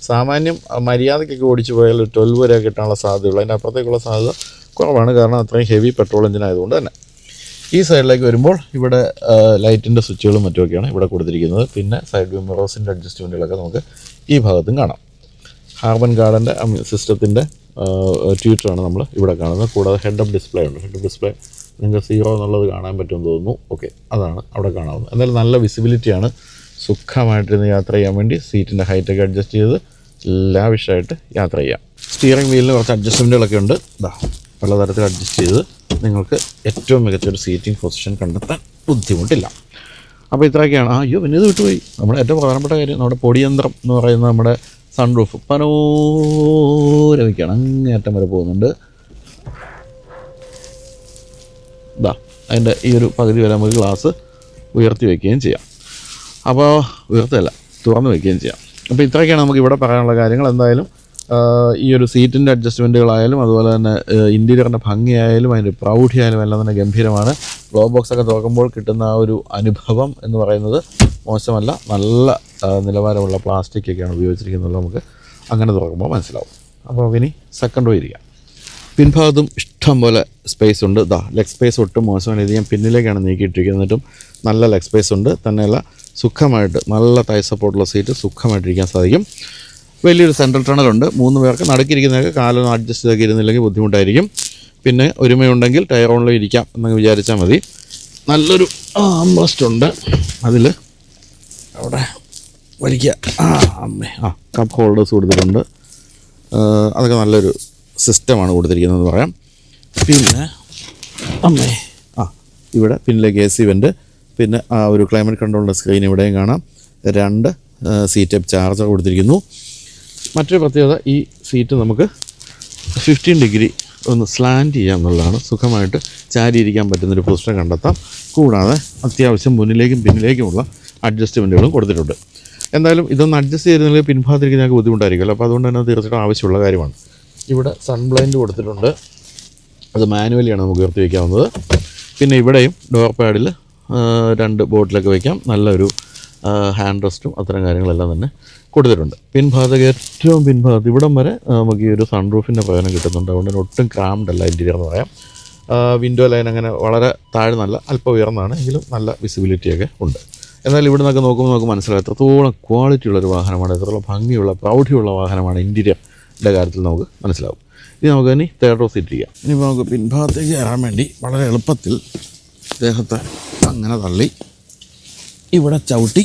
സാമാന്യം മര്യാദയ്ക്കൊക്കെ ഓടിച്ച് പോയാൽ 12 വരെ കിട്ടാനുള്ള സാധ്യതയുള്ളൂ. അതിൻ്റെ അപ്പുറത്തേക്കുള്ള സാധ്യത കുറവാണ്, കാരണം അത്രയും ഹെവി പെട്രോൾ എഞ്ചിൻ ആയതുകൊണ്ട് തന്നെ. ഈ സൈഡിലേക്ക് വരുമ്പോൾ ഇവിടെ ലൈറ്റിൻ്റെ സ്വിച്ചുകളും മറ്റുമൊക്കെയാണ് ഇവിടെ കൊടുത്തിരിക്കുന്നത്. പിന്നെ സൈഡ് വ്യൂ മിറേഴ്സിൻ്റെ അഡ്ജസ്റ്റ്മെൻറ്റുകളൊക്കെ നമുക്ക് ഈ ഭാഗത്തും കാണാം. ഹാർബൻ ഗാർഡൻ്റെ സിസ്റ്റത്തിൻ്റെ ട്യൂറ്ററാണ് നമ്മൾ ഇവിടെ കാണുന്നത്. കൂടാതെ ഹെഡ് അപ്പ് ഡിസ്പ്ലേ ഉണ്ട്. ഹെഡ് അപ്പ് ഡിസ്പ്ലേ നിങ്ങൾക്ക് 0 എന്നുള്ളത് കാണാൻ പറ്റുമെന്ന് തോന്നുന്നു. ഓക്കെ, അതാണ് അവിടെ കാണാവുന്നത്. എന്തായാലും നല്ല വിസിബിലിറ്റിയാണ്. സുഖമായിട്ടിരുന്ന് യാത്ര ചെയ്യാൻ വേണ്ടി സീറ്റിൻ്റെ ഹൈറ്റൊക്കെ അഡ്ജസ്റ്റ് ചെയ്ത് ലാവിഷായിട്ട് യാത്ര ചെയ്യാം. സ്റ്റിയറിംഗ് വീലിന് കുറച്ച് അഡ്ജസ്റ്റ്മെൻറ്റുകളൊക്കെ ഉണ്ട്. പലതരത്തിൽ അഡ്ജസ്റ്റ് ചെയ്ത് നിങ്ങൾക്ക് ഏറ്റവും മികച്ചൊരു സീറ്റിംഗ് പൊസിഷൻ കണ്ടെത്താൻ ബുദ്ധിമുട്ടില്ല. അപ്പോൾ ഇത്രയൊക്കെയാണ്. അയ്യോ, പിന്നെ ഇത് വിട്ടുപോയി. നമ്മുടെ ഏറ്റവും പ്രധാനപ്പെട്ട കാര്യം, നമ്മുടെ പൊടിയന്ത്രം എന്ന് പറയുന്ന നമ്മുടെ സൺറൂഫ് പനോരമിക്കാണ്, അങ്ങേയറ്റം വരെ പോകുന്നുണ്ട്. അതിൻ്റെ ഈ ഒരു പകുതി വരെ നമുക്ക് ഗ്ലാസ് ഉയർത്തി വയ്ക്കുകയും ചെയ്യാം. അപ്പോൾ ഉയർത്തല്ല, തുറന്ന് വയ്ക്കുകയും ചെയ്യാം. അപ്പോൾ ഇത്രയൊക്കെയാണ് നമുക്ക് ഇവിടെ പറയാനുള്ള കാര്യങ്ങൾ. എന്തായാലും ഈ ഒരു സീറ്റിൻ്റെ അഡ്ജസ്റ്റ്മെൻറ്റുകളായാലും അതുപോലെ തന്നെ ഇൻറ്റീരിയറിൻ്റെ ഭംഗിയായാലും അതിൻ്റെ പ്രൗഢിയായാലും എല്ലാം തന്നെ ഗംഭീരമാണ്. ഗ്ലോ ബോക്സൊക്കെ തുറക്കുമ്പോൾ കിട്ടുന്ന ആ ഒരു അനുഭവം എന്ന് പറയുന്നത് മോശമല്ല. നല്ല നിലവാരമുള്ള പ്ലാസ്റ്റിക്കൊക്കെയാണ് ഉപയോഗിച്ചിരിക്കുന്നത്. നമുക്ക് അങ്ങനെ തുറക്കുമ്പോൾ മനസ്സിലാവും. അപ്പോൾ ഇനി സെക്കൻഡ് റോ ഇരിക്കാം. പിൻഭാഗത്തും ഇഷ്ടം പോലെ സ്പേസ് ഉണ്ട്. ലെഗ് സ്പേസ് ഒട്ടും മോശമാണ്. ഇത് ഞാൻ പിന്നിലേക്കാണ് നീക്കിയിട്ടിരിക്കുന്നത്. എന്നിട്ടും നല്ല ലെഗ് സ്പേസ് ഉണ്ട്. തന്നെയല്ല സുഖമായിട്ട് നല്ല തൈ സപ്പോർട്ടുള്ള സീറ്റ് സുഖമായിട്ടിരിക്കാൻ സാധിക്കും. വലിയൊരു സെൻട്രൽ ടണലുണ്ട്. 3 പേർക്ക് നടുക്കിരിക്കുന്നതൊക്കെ കാലൊന്നും അഡ്ജസ്റ്റ് ചെയ്തൊക്കെ ഇരുന്നില്ലെങ്കിൽ ബുദ്ധിമുട്ടായിരിക്കും. പിന്നെ ഒരുമയുണ്ടെങ്കിൽ ടയർ ഓണിൽ ഇരിക്കാം എന്നങ്ങ് വിചാരിച്ചാൽ മതി. നല്ലൊരു ആംറസ്റ്റ് ഉണ്ട്. അതിൽ അവിടെ വലിക്കുക. കപ്പ് ഹോൾഡേഴ്സ് കൊടുത്തിട്ടുണ്ട്. അതൊക്കെ നല്ലൊരു സിസ്റ്റമാണ് കൊടുത്തിരിക്കുന്നതെന്ന് പറയാം. പിന്നെ ഇവിടെ പിന്നിലേക്ക് AC വെൻ്റ്, പിന്നെ ഒരു ക്ലൈമറ്റ് കൺട്രോളിൻ്റെ സ്ക്രീൻ ഇവിടെയും കാണാം. 2 സീറ്റ് ടൈപ്പ് ചാർജർ കൊടുത്തിരിക്കുന്നു. മറ്റൊരു പ്രത്യേകത, ഈ സീറ്റ് നമുക്ക് 15 ഡിഗ്രി ഒന്ന് സ്ലാൻഡ് ചെയ്യാം എന്നുള്ളതാണ്. സുഖമായിട്ട് ചാരിയിരിക്കാൻ പറ്റുന്നൊരു പൊസിഷൻ കണ്ടെത്താം. കൂടാതെ അത്യാവശ്യം മുന്നിലേക്കും പിന്നിലേക്കുമുള്ള അഡ്ജസ്റ്റ്മെൻറ്റുകളും കൊടുത്തിട്ടുണ്ട്. എന്തായാലും ഇതൊന്ന് അഡ്ജസ്റ്റ് ചെയ്തിരുന്നെങ്കിൽ പിൻഭാഗത്തിരിക്കുന്ന ഞങ്ങൾക്ക് ബുദ്ധിമുട്ടായിരിക്കുമല്ലോ. അപ്പോൾ അതുകൊണ്ട് തന്നെ തീർച്ചയായിട്ടും ആവശ്യമുള്ള കാര്യമാണ്. ഇവിടെ സൺ ബ്ലൈൻഡ് കൊടുത്തിട്ടുണ്ട്. അത് മാനുവലിയാണ് നമുക്ക് ഉയർത്തി വയ്ക്കാവുന്നത്. പിന്നെ ഇവിടെയും ഡോർ പാഡിൽ 2 ബോട്ടിലൊക്കെ വയ്ക്കാം. നല്ലൊരു ഹാൻഡ് റെസ്റ്റും അത്തരം കാര്യങ്ങളെല്ലാം തന്നെ കൊടുത്തിട്ടുണ്ട്. പിൻഭാഗത്ത് ഏറ്റവും പിൻഭാഗത്ത് ഇവിടം വരെ നമുക്ക് ഈ ഒരു സൺറൂഫിൻ്റെ പ്രയോജനം കിട്ടുന്നുണ്ട്. അതുകൊണ്ട് തന്നെ ഒട്ടും ക്രാംഡ് അല്ല ഇൻറ്റീരിയർ എന്ന് പറയാം. വിൻഡോ ലൈൻ അങ്ങനെ വളരെ താഴ്ന്നല്ല, അല്പം ഉയർന്നതാണ്, എങ്കിലും നല്ല വിസിബിലിറ്റിയൊക്കെ ഉണ്ട്. എന്നാൽ ഇവിടെ നിന്നൊക്കെ നോക്കുമ്പോൾ നമുക്ക് മനസ്സിലാവും എത്രത്തോളം ക്വാളിറ്റിയുള്ളൊരു വാഹനമാണ്, എത്രത്തോളം ഭംഗിയുള്ള പ്രൗഢിയുള്ള വാഹനമാണ് ഇൻറ്റീരിയറിൻ്റെ കാര്യത്തിൽ നമുക്ക് മനസ്സിലാവും. ഇനി നമുക്ക് ഇനി തേർഡ് റോ സീറ്റ് ചെയ്യാം. ഇനിയിപ്പോൾ നമുക്ക് പിൻഭാഗത്തേക്ക് കയറാൻ വേണ്ടി വളരെ എളുപ്പത്തിൽ ദേഹത്തെ അങ്ങനെ തള്ളി ഇവിടെ ചവിട്ടി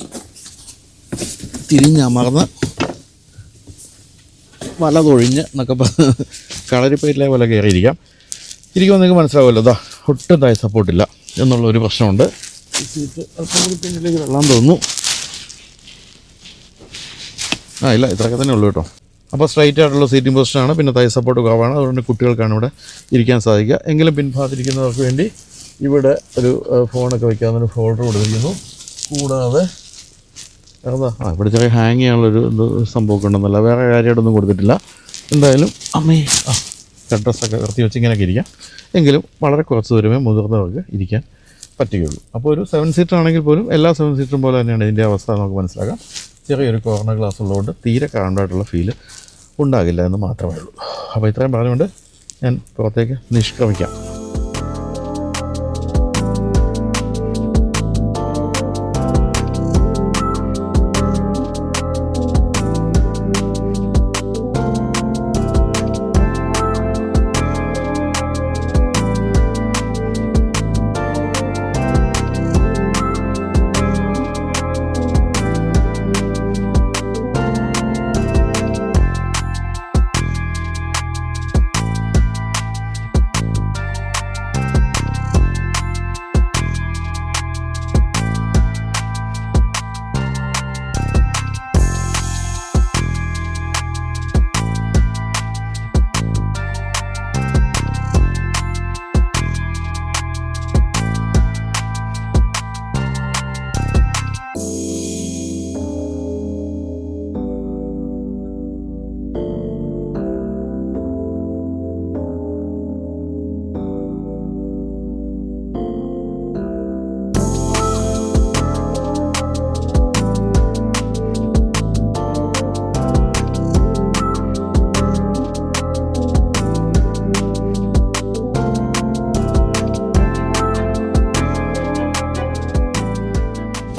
തിരിഞ്ഞമർന്ന് വലതൊഴിഞ്ഞ് എന്നൊക്കെ കളരിപ്പയിലെ പോലെ കയറിയിരിക്കാം. ഇരിക്കുമ്പോൾ നിങ്ങൾക്ക് മനസ്സിലാവുമല്ലോ, ഒട്ടും താഴെ സപ്പോർട്ടില്ല എന്നുള്ളൊരു പ്രശ്നമുണ്ട്. ഈ സീറ്റ് അല്പം കൂടി പിന്നിലേക്ക് വെള്ളം തോന്നുന്നു. ഇല്ല, ഇത്രയൊക്കെ തന്നെ ഉള്ളൂ കേട്ടോ. അപ്പോൾ സ്ട്രൈറ്റ് ആയിട്ടുള്ള സീറ്റിംഗ് പൊസിഷനാണ്. പിന്നെ തൈ സപ്പോർട്ട് കുറവാണ്. അതുകൊണ്ട് കുട്ടികൾക്കാണ് ഇവിടെ ഇരിക്കാൻ സാധിക്കുക. എങ്കിലും പിൻഭാഗത്തിരിക്കുന്നവർക്ക് വേണ്ടി ഇവിടെ ഒരു ഫോണൊക്കെ വയ്ക്കാവുന്നൊരു ഫോൾഡർ കൊടുത്തിരിക്കുന്നു. കൂടാതെ ഇവിടെ ചെറിയ ഹാങ് ചെയ്യാനുള്ളൊരു സംഭവമൊക്കെ ഉണ്ടെന്നല്ല, വേറെ കാര്യമായിട്ടൊന്നും കൊടുത്തിട്ടില്ല. എന്തായാലും ഡ്രസ്സൊക്കെ നിർത്തി വെച്ച് ഇങ്ങനെയൊക്കെ ഇരിക്കാം. എങ്കിലും വളരെ കുറച്ച് ദൂരമേ മുതിർന്നവർക്ക് ഇരിക്കാൻ പറ്റുകയുള്ളൂ. അപ്പോൾ ഒരു 7 സീറ്റർ ആണെങ്കിൽ പോലും എല്ലാ 7 സീറ്ററും പോലെ തന്നെയാണ് ഇതിൻ്റെ അവസ്ഥ നമുക്ക് മനസ്സിലാക്കാം. ചെറിയൊരു കോർണർ ഗ്ലാസ് ഉള്ളതുകൊണ്ട് തീരെ കാണ്ടായിട്ടുള്ള ഫീല് ഉണ്ടാകില്ല എന്ന് മാത്രമേ ഉള്ളൂ. അപ്പോൾ ഇത്രയും പറഞ്ഞുകൊണ്ട് ഞാൻ പുറത്തേക്ക് നിഷ്ക്രമിക്കാം.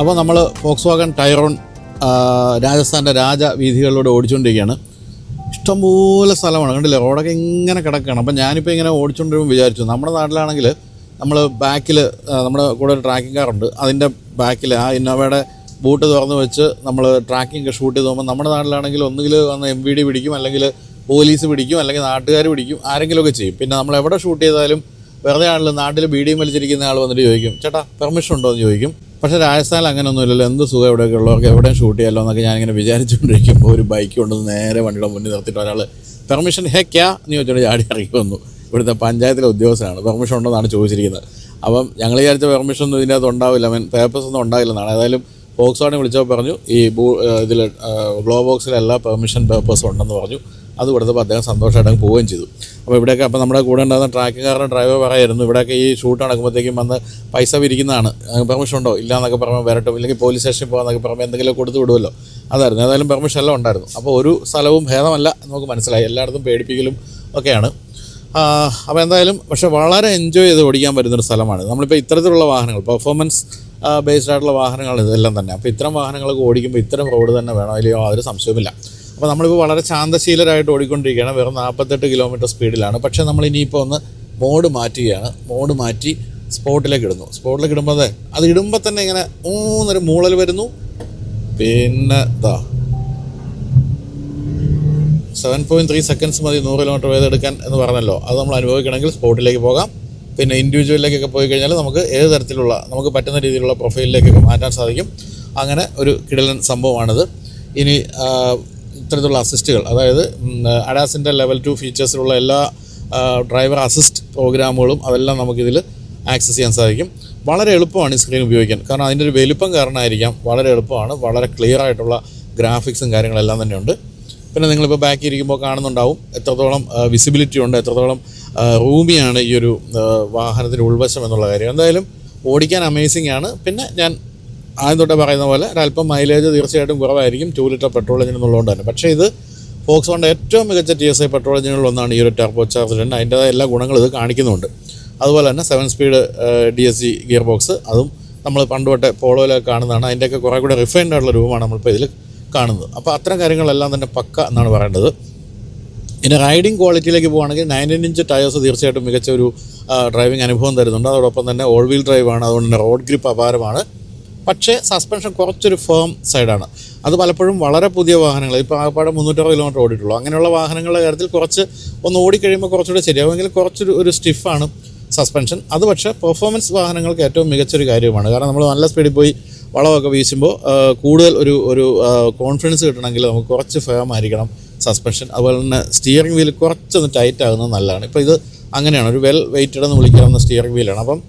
അപ്പോൾ നമ്മൾ ഫോക്സ് വാഗൺ ടൈറോൺ രാജസ്ഥാൻ്റെ രാജവീഥികളിലൂടെ ഓടിച്ചുകൊണ്ടിരിക്കുകയാണ്. ഇഷ്ടംപോലെ സ്ഥലമാണ്, കണ്ടില്ലേ, റോഡൊക്കെ ഇങ്ങനെ കിടക്കുകയാണ്. അപ്പം ഞാനിപ്പോൾ ഇങ്ങനെ ഓടിച്ചുകൊണ്ടിരുമ്പോൾ വിചാരിച്ചു, നമ്മുടെ നാട്ടിലാണെങ്കിൽ നമ്മൾ ബാക്കിൽ നമ്മുടെ കൂടെ ഒരു ട്രാക്കിംഗ് കാറുണ്ട്, അതിൻ്റെ ബാക്കിൽ ആ ഇന്നോവയുടെ ബൂട്ട് തുറന്ന് വെച്ച് നമ്മൾ ട്രാക്കിംഗ് ഷൂട്ട് ചെയ്ത് പോകുമ്പോൾ നമ്മുടെ നാട്ടിലാണെങ്കിൽ ഒന്നുകിൽ വന്ന് MVD പിടിക്കും, അല്ലെങ്കിൽ പോലീസ് പിടിക്കും, അല്ലെങ്കിൽ നാട്ടുകാർ പിടിക്കും, ആരെങ്കിലുമൊക്കെ ചെയ്യും. പിന്നെ നമ്മൾ എവിടെ ഷൂട്ട് ചെയ്താലും വെറുതെ ആണല്ലോ, നാട്ടിൽ ബീഡിയും വലിച്ചിരിക്കുന്ന ആൾ വന്നിട്ട് ചോദിക്കും, ചേട്ടാ പെർമിഷൻ ഉണ്ടോ എന്ന് ചോദിക്കും. പക്ഷേ രാജസ്ഥാനിൽ അങ്ങനെയൊന്നുമില്ലല്ലോ, എന്ത് സുഖം എവിടെയൊക്കെ ഉള്ളവർക്ക് എവിടെയും ഷൂട്ട് ചെയ്യാമല്ലോ എന്നൊക്കെ ഞാനിങ്ങനെ വിചാരിച്ചുകൊണ്ടിരിക്കുമ്പോൾ ഒരു ബൈക്ക് കൊണ്ടുവന്ന് നേരെ വണ്ടിയുടെ മുന്നിൽ നിർത്തിയിട്ട് ഒരാൾ പെർമിഷൻ ക്യാ എന്ന് ചോദിച്ചുകൊണ്ട് ചാടി ഇറങ്ങി വന്നു. ഇവിടുത്തെ പഞ്ചായത്തിലെ ഉദ്യോഗസ്ഥനാണ്, പെർമിഷൻ ഉണ്ടെന്നാണ് ചോദിച്ചിരിക്കുന്നത്. അപ്പം ഞങ്ങൾ വിചാരിച്ച പെർമിഷൻ ഒന്നും ഇതിനകത്ത് ഉണ്ടാവില്ല, പേപ്പേഴ്സ് ഒന്നും ഉണ്ടാവില്ലെന്നാണ്. ഏതായാലും ഫോക്സ് വാഗൺ വിളിച്ചപ്പോൾ പറഞ്ഞു ഈ ഇതിൽ ഗ്ലോ ബോക്സിലെല്ലാം പെർമിഷൻ പേപ്പേഴ്സ് ഉണ്ടെന്ന് പറഞ്ഞു. അത് കൊടുത്തപ്പോൾ അദ്ദേഹം സന്തോഷമായിട്ട് പോവുകയും ചെയ്തു. അപ്പോൾ ഇവിടെയൊക്കെ അപ്പോൾ നമ്മുടെ കൂടെ ഉണ്ടാകുന്ന ട്രാക്കിംഗുകാരുടെ ഡ്രൈവർ പറയായിരുന്നു, ഇവിടെയൊക്കെ ഈ ഷൂട്ട് നടക്കുമ്പോഴത്തേക്കും വന്ന് പൈസ പിരിക്കുന്നതാണ്, പെർമിഷൻ ഉണ്ടോ ഇല്ല എന്നൊക്കെ പറയുമ്പോൾ വരട്ടും, ഇല്ലെങ്കിൽ പോലീസ് സ്റ്റേഷനിൽ പോകാമെന്നൊക്കെ പറയുമ്പോൾ എന്തെങ്കിലും കൊടുത്ത് വിടുമല്ലോ, അതായിരുന്നു. ഏതായാലും പെർമിഷൻ എല്ലാം ഉണ്ടായിരുന്നു. അപ്പോൾ ഒരു സ്ഥലവും ഭേദമല്ല നമുക്ക് മനസ്സിലായി, എല്ലായിടത്തും പേടിപ്പിക്കലും ഒക്കെയാണ്. അപ്പോൾ എന്തായാലും പക്ഷേ വളരെ എൻജോയ് ചെയ്ത് ഓടിക്കാൻ പറ്റുന്നൊരു സ്ഥലമാണ്. നമ്മളിപ്പോൾ ഇത്തരത്തിലുള്ള വാഹനങ്ങൾ, പെർഫോമൻസ് ബേസ്ഡ് ആയിട്ടുള്ള വാഹനങ്ങൾ ഇതെല്ലാം തന്നെ. അപ്പോൾ ഇത്തരം വാഹനങ്ങളൊക്കെ ഓടിക്കുമ്പോൾ ഇത്തരം റോഡ് തന്നെ വേണം, അതിൽ യാതൊരു സംശയവുമില്ല. അപ്പോൾ നമ്മളിപ്പോൾ വളരെ ശാന്തശീലരായിട്ട് ഓടിക്കൊണ്ടിരിക്കുകയാണ്, വെറും 48 കിലോമീറ്റർ സ്പീഡിലാണ്. പക്ഷേ നമ്മൾ ഇനിയിപ്പോൾ ഒന്ന് മോഡ് മാറ്റുകയാണ്. മോഡ് മാറ്റി സ്പോട്ടിലേക്ക് ഇടുന്നു. സ്പോട്ടിലേക്ക് ഇടുമ്പോൾ അത് ഇടുമ്പോൾ തന്നെ ഇങ്ങനെ ഒരു മൂളൽ വരുന്നു. പിന്നെ 7.3 സെക്കൻഡ്സ് മതി 100 കിലോമീറ്റർ വേഗത എടുക്കാൻ എന്ന് പറഞ്ഞല്ലോ. അത് നമ്മൾ അനുഭവിക്കണമെങ്കിൽ സ്പോട്ടിലേക്ക് പോകാം. പിന്നെ ഇൻഡിവിജ്വലിലേക്കൊക്കെ പോയി കഴിഞ്ഞാൽ നമുക്ക് ഏത് തരത്തിലുള്ള നമുക്ക് പറ്റുന്ന രീതിയിലുള്ള പ്രൊഫൈലിലേക്കൊക്കെ മാറ്റാൻ സാധിക്കും. അങ്ങനെ ഒരു കിടിലൻ സംഭവമാണിത്. ഇനി ഇത്തരത്തിലുള്ള അസിസ്റ്റുകൾ, അതായത് അഡാസിൻ്റെ ലെവൽ 2 ഫീച്ചേഴ്സിലുള്ള എല്ലാ ഡ്രൈവർ അസിസ്റ്റ് പ്രോഗ്രാമുകളും അതെല്ലാം നമുക്കിതിൽ ആക്സസ് ചെയ്യാൻ സാധിക്കും. വളരെ എളുപ്പമാണ് ഈ സ്ക്രീൻ ഉപയോഗിക്കാൻ, കാരണം അതിൻ്റെ ഒരു വലിപ്പം കാരണമായിരിക്കാം വളരെ എളുപ്പമാണ്. വളരെ ക്ലിയർ ആയിട്ടുള്ള ഗ്രാഫിക്സും കാര്യങ്ങളെല്ലാം തന്നെയുണ്ട്. പിന്നെ നിങ്ങളിപ്പോൾ ബാക്കിൽ ഇരിക്കുമ്പോൾ കാണുന്നുണ്ടാവും എത്രത്തോളം വിസിബിലിറ്റി ഉണ്ട്, എത്രത്തോളം റൂമിയാണ് ഈ ഒരു വാഹനത്തിൻ്റെ ഉൾവശം എന്നുള്ള കാര്യം. എന്തായാലും ഓടിക്കാൻ അമേസിംഗ് ആണ്. പിന്നെ ഞാൻ ആദ്യം തൊട്ടേ പറയുന്ന പോലെ ഒരല്പം മൈലേജ് തീർച്ചയായിട്ടും കുറവായിരിക്കും 2 ലിറ്റർ പെട്രോൾ എഞ്ചിൻ എന്നുള്ളതുകൊണ്ട് തന്നെ. പക്ഷേ ഇത് ഫോക്സ് വാഗണിൻ്റെ ഏറ്റവും മികച്ച TSI പെട്രോൾ എഞ്ചിനുകളിലൊന്നാണ് ഈ ഒരു ടർബോ ചാർജർ. അതിൻ്റേതായ എല്ലാ ഗുണങ്ങളും ഇത് കാണിക്കുന്നുണ്ട്. അതുപോലെ തന്നെ 7 സ്പീഡ് DSG ഗിയർ ബോക്സ്, അതും നമ്മൾ പണ്ട് തൊട്ടേ പോളോയിലൊക്കെ കാണുന്നതാണ്. അതിൻ്റെയൊക്കെ കുറേ കൂടെ റിഫൈൻഡ് ആയിട്ടുള്ള രൂപമാണ് നമ്മളിപ്പോൾ ഇതിൽ കാണുന്നത്. അപ്പോൾ അത്തരം കാര്യങ്ങളെല്ലാം തന്നെ പക്ക എന്നാണ് പറയേണ്ടത്. ഇനി റൈഡിങ് ക്വാളിറ്റിയിലേക്ക് പോകുകയാണെങ്കിൽ 19 ഇഞ്ച് ടയേഴ്സ് തീർച്ചയായിട്ടും മികച്ച ഒരു ഡ്രൈവിംഗ് അനുഭവം തരുന്നുണ്ട്. അതോടൊപ്പം തന്നെ ഓൾ വീൽ ഡ്രൈവാണ്, അതുകൊണ്ട് തന്നെ റോഡ് ഗ്രിപ്പ് അപാരമാണ്. പക്ഷേ സസ്പെൻഷൻ കുറച്ചൊരു ഫേം സൈഡാണ്. അത് പലപ്പോഴും വളരെ പുതിയ വാഹനങ്ങൾ, ഇപ്പോൾ ആകപ്പാടെ 360 കിലോമീറ്റർ ഓടിയിട്ടുള്ളൂ, അങ്ങനെയുള്ള വാഹനങ്ങളുടെ കാര്യത്തിൽ കുറച്ച് ഒന്ന് ഓടിക്കഴിയുമ്പോൾ കുറച്ചുകൂടെ ശരിയാവുമെങ്കിൽ കുറച്ചൊരു സ്റ്റിഫാണ് സസ്പെൻഷൻ. അത് പക്ഷേ പെർഫോമൻസ് വാഹനങ്ങൾക്ക് ഏറ്റവും മികച്ചൊരു കാര്യമാണ്. കാരണം നമ്മൾ നല്ല സ്പീഡിൽ പോയി വളമൊക്കെ വീശുമ്പോൾ കൂടുതൽ ഒരു കോൺഫിഡൻസ് കിട്ടണമെങ്കിൽ നമുക്ക് കുറച്ച് ഫേം ആയിരിക്കണം സസ്പെൻഷൻ. അതുപോലെ തന്നെ സ്റ്റിയറിംഗ് വീൽ കുറച്ചൊന്ന് ടൈറ്റ് ആകുന്നത് നല്ലതാണ്. ഇപ്പോൾ ഇത് അങ്ങനെയാണ്, ഒരു വെൽ വെയ്റ്റഡ് എന്ന് വിളിക്കാവുന്ന സ്റ്റിയറിംഗ് വീലാണ്. അപ്പം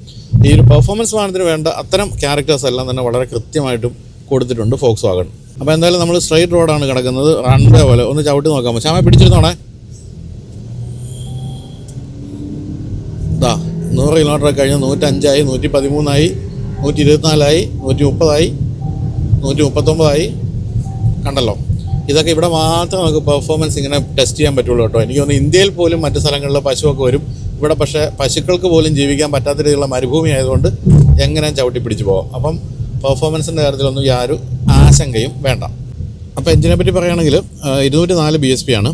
ഈ ഒരു പെർഫോമൻസ് വാഹനത്തിന് വേണ്ട അത്തരം ക്യാരക്ടേഴ്സ് എല്ലാം തന്നെ വളരെ കൃത്യമായിട്ടും കൊടുത്തിട്ടുണ്ട് ഫോക്സ് വാഗൺ. അപ്പോൾ എന്തായാലും നമ്മൾ സ്ട്രെയിറ്റ് റോഡാണ് കിടക്കുന്നത്, റൺവേ പോലെ. ഒന്ന് ചവിട്ടി നോക്കാമോ? ശ്യാമ പിടിച്ചിരുന്നോണേ. 100 കിലോമീറ്റർ കഴിഞ്ഞ് 105ആയി, 113ആയി, 124ആയി, 130ആയി, 139ആയി. കണ്ടല്ലോ, ഇതൊക്കെ ഇവിടെ മാത്രമേ നമുക്ക് പെർഫോമൻസ് ഇങ്ങനെ ടെസ്റ്റ് ചെയ്യാൻ പറ്റുള്ളൂ കേട്ടോ. എനിക്ക് തോന്നുന്നു ഇന്ത്യയിൽ പോലും മറ്റ് സ്ഥലങ്ങളിൽ പശുവൊക്കെ വരും, ഇവിടെ പക്ഷേ പശുക്കൾക്ക് പോലും ജീവിക്കാൻ പറ്റാത്ത രീതിയിലുള്ള മരുഭൂമി ആയതുകൊണ്ട് എങ്ങനെ ചവിട്ടി പിടിച്ച് പോകാം. അപ്പം പെർഫോമൻസിൻ്റെ കാര്യത്തിലൊന്നും യാതൊരു ആശങ്കയും വേണ്ട. അപ്പോൾ എഞ്ചിനെ പറ്റി പറയുകയാണെങ്കിൽ 204 BSP ആണ്.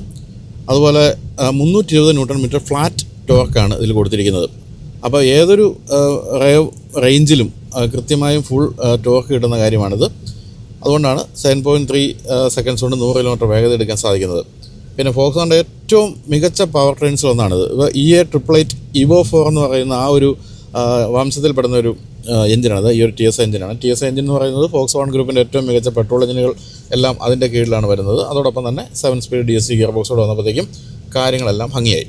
അതുപോലെ 320 ന്യൂട്ടൺ മീറ്റർ ഫ്ലാറ്റ് ടോർക്കാണ് ഇതിൽ കൊടുത്തിരിക്കുന്നത്. അപ്പോൾ ഏതൊരു റേഞ്ചിലും കൃത്യമായും ഫുൾ ടോർക്ക് കിട്ടുന്ന കാര്യമാണിത്. അതുകൊണ്ടാണ് 7.3 സെക്കൻഡ്സ് കൊണ്ട് 100 കിലോമീറ്റർ വേഗത എടുക്കാൻ സാധിക്കുന്നത്. പിന്നെ ഫോക്സ് വാഗണിൻ്റെ ഏറ്റവും മികച്ച പവർ ട്രെയിൻസിലൊന്നാണിത്. EA888 EVO 4 എന്ന് പറയുന്ന ആ ഒരു വംശത്തിൽപ്പെടുന്ന ഒരു എഞ്ചിനാണ്. ഈ ഒരു TSI എഞ്ചിനാണ്. TSI എഞ്ചിൻ എന്ന് പറയുന്നത് ഫോക്സ് വാഗൺ ഗ്രൂപ്പിൻ്റെ ഏറ്റവും മികച്ച പെട്രോൾ എഞ്ചിനുകൾ എല്ലാം അതിൻ്റെ കീഴിലാണ് വരുന്നത്. അതോടൊപ്പം തന്നെ 7 സ്പീഡ് DSG ഗിയർ ബോക്സോട് വന്നപ്പോഴത്തേക്കും കാര്യങ്ങളെല്ലാം ഭംഗിയായി.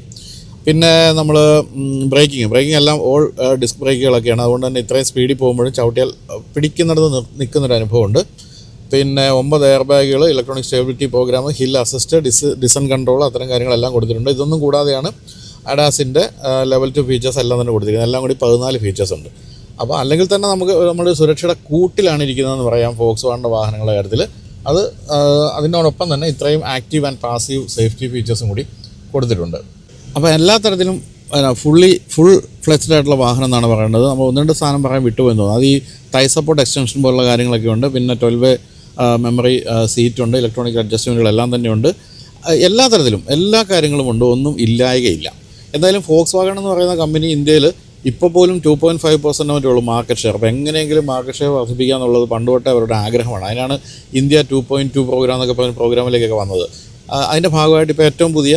പിന്നെ നമ്മൾ ബ്രേക്കിംഗ് എല്ലാം ഓൾ ഡിസ്ക് ബ്രേക്കുകളൊക്കെയാണ്. അതുകൊണ്ട് തന്നെ ഇത്രയും സ്പീഡിൽ പോകുമ്പോഴും ചവിട്ടിയാൽ പിടിക്കുന്നിടത്ത് നിൽക്കുന്നൊരു അനുഭവമുണ്ട്. പിന്നെ 9 എയർ ബാഗുകൾ, electronic stability program, hill assist, descent control, അത്തരം കാര്യങ്ങളെല്ലാം കൊടുത്തിട്ടുണ്ട്. ഇതൊന്നും കൂടാതെയാണ് അഡാസിൻ്റെ ലെവൽ 2 ഫീച്ചേഴ്സ് എല്ലാം തന്നെ കൊടുത്തിരിക്കുന്നത്. എല്ലാം കൂടി 14 ഫീച്ചേഴ്സ് ഉണ്ട്. അപ്പോൾ അല്ലെങ്കിൽ തന്നെ നമ്മുടെ സുരക്ഷയുടെ കൂട്ടിലാണ് ഇരിക്കുന്നതെന്ന് പറയാം ഫോക്സ് വാഗണിൻ്റെ വാഹനങ്ങളുടെ കാര്യത്തിൽ. അതിനോടൊപ്പം തന്നെ ഇത്രയും ആക്റ്റീവ് ആൻഡ് പാസീവ് സേഫ്റ്റി ഫീച്ചേഴ്സും കൂടി കൊടുത്തിട്ടുണ്ട്. അപ്പോൾ എല്ലാ തരത്തിലും ഫുൾ ഫ്ലെക്സ്ഡ് ആയിട്ടുള്ള വാഹനം എന്നാണ് പറയുന്നത്. നമ്മൾ ഒന്ന് രണ്ട് സാധനം പറയാൻ വിട്ടുപോയെന്ന് തോന്നുന്നു. അത് ഈ ടൈ സപ്പോർട്ട് എക്സ്റ്റൻഷൻ പോലുള്ള കാര്യങ്ങളൊക്കെ ഉണ്ട്. പിന്നെ 12 മെമ്മറി സീറ്റുണ്ട്, ഇലക്ട്രോണിക് അഡ്ജസ്റ്റ്മെൻറ്റുകളെല്ലാം തന്നെയുണ്ട്. എല്ലാ തരത്തിലും എല്ലാ കാര്യങ്ങളും ഉണ്ട്, ഒന്നും ഇല്ലായകയില്ല. എന്തായാലും ഫോക്സ് വാഗൺ എന്ന് പറയുന്ന കമ്പനി ഇന്ത്യയിൽ ഇപ്പോൾ പോലും 2.5% ഉള്ളൂ മാർക്കറ്റ് ഷെയർ. അപ്പോൾ എങ്ങനെയെങ്കിലും മാർക്കറ്റ് ഷെയർ വർദ്ധിപ്പിക്കുക എന്നുള്ളത് പണ്ടുതൊട്ടേ അവരുടെ ആഗ്രഹമാണ്. അതിനാണ് ഇന്ത്യ 2.2 പ്രോഗ്രാം എന്നൊക്കെ പറഞ്ഞ പ്രോഗ്രാമിലേക്കൊക്കെ വന്നത്. അതിൻ്റെ ഭാഗമായിട്ട് ഇപ്പോൾ ഏറ്റവും പുതിയ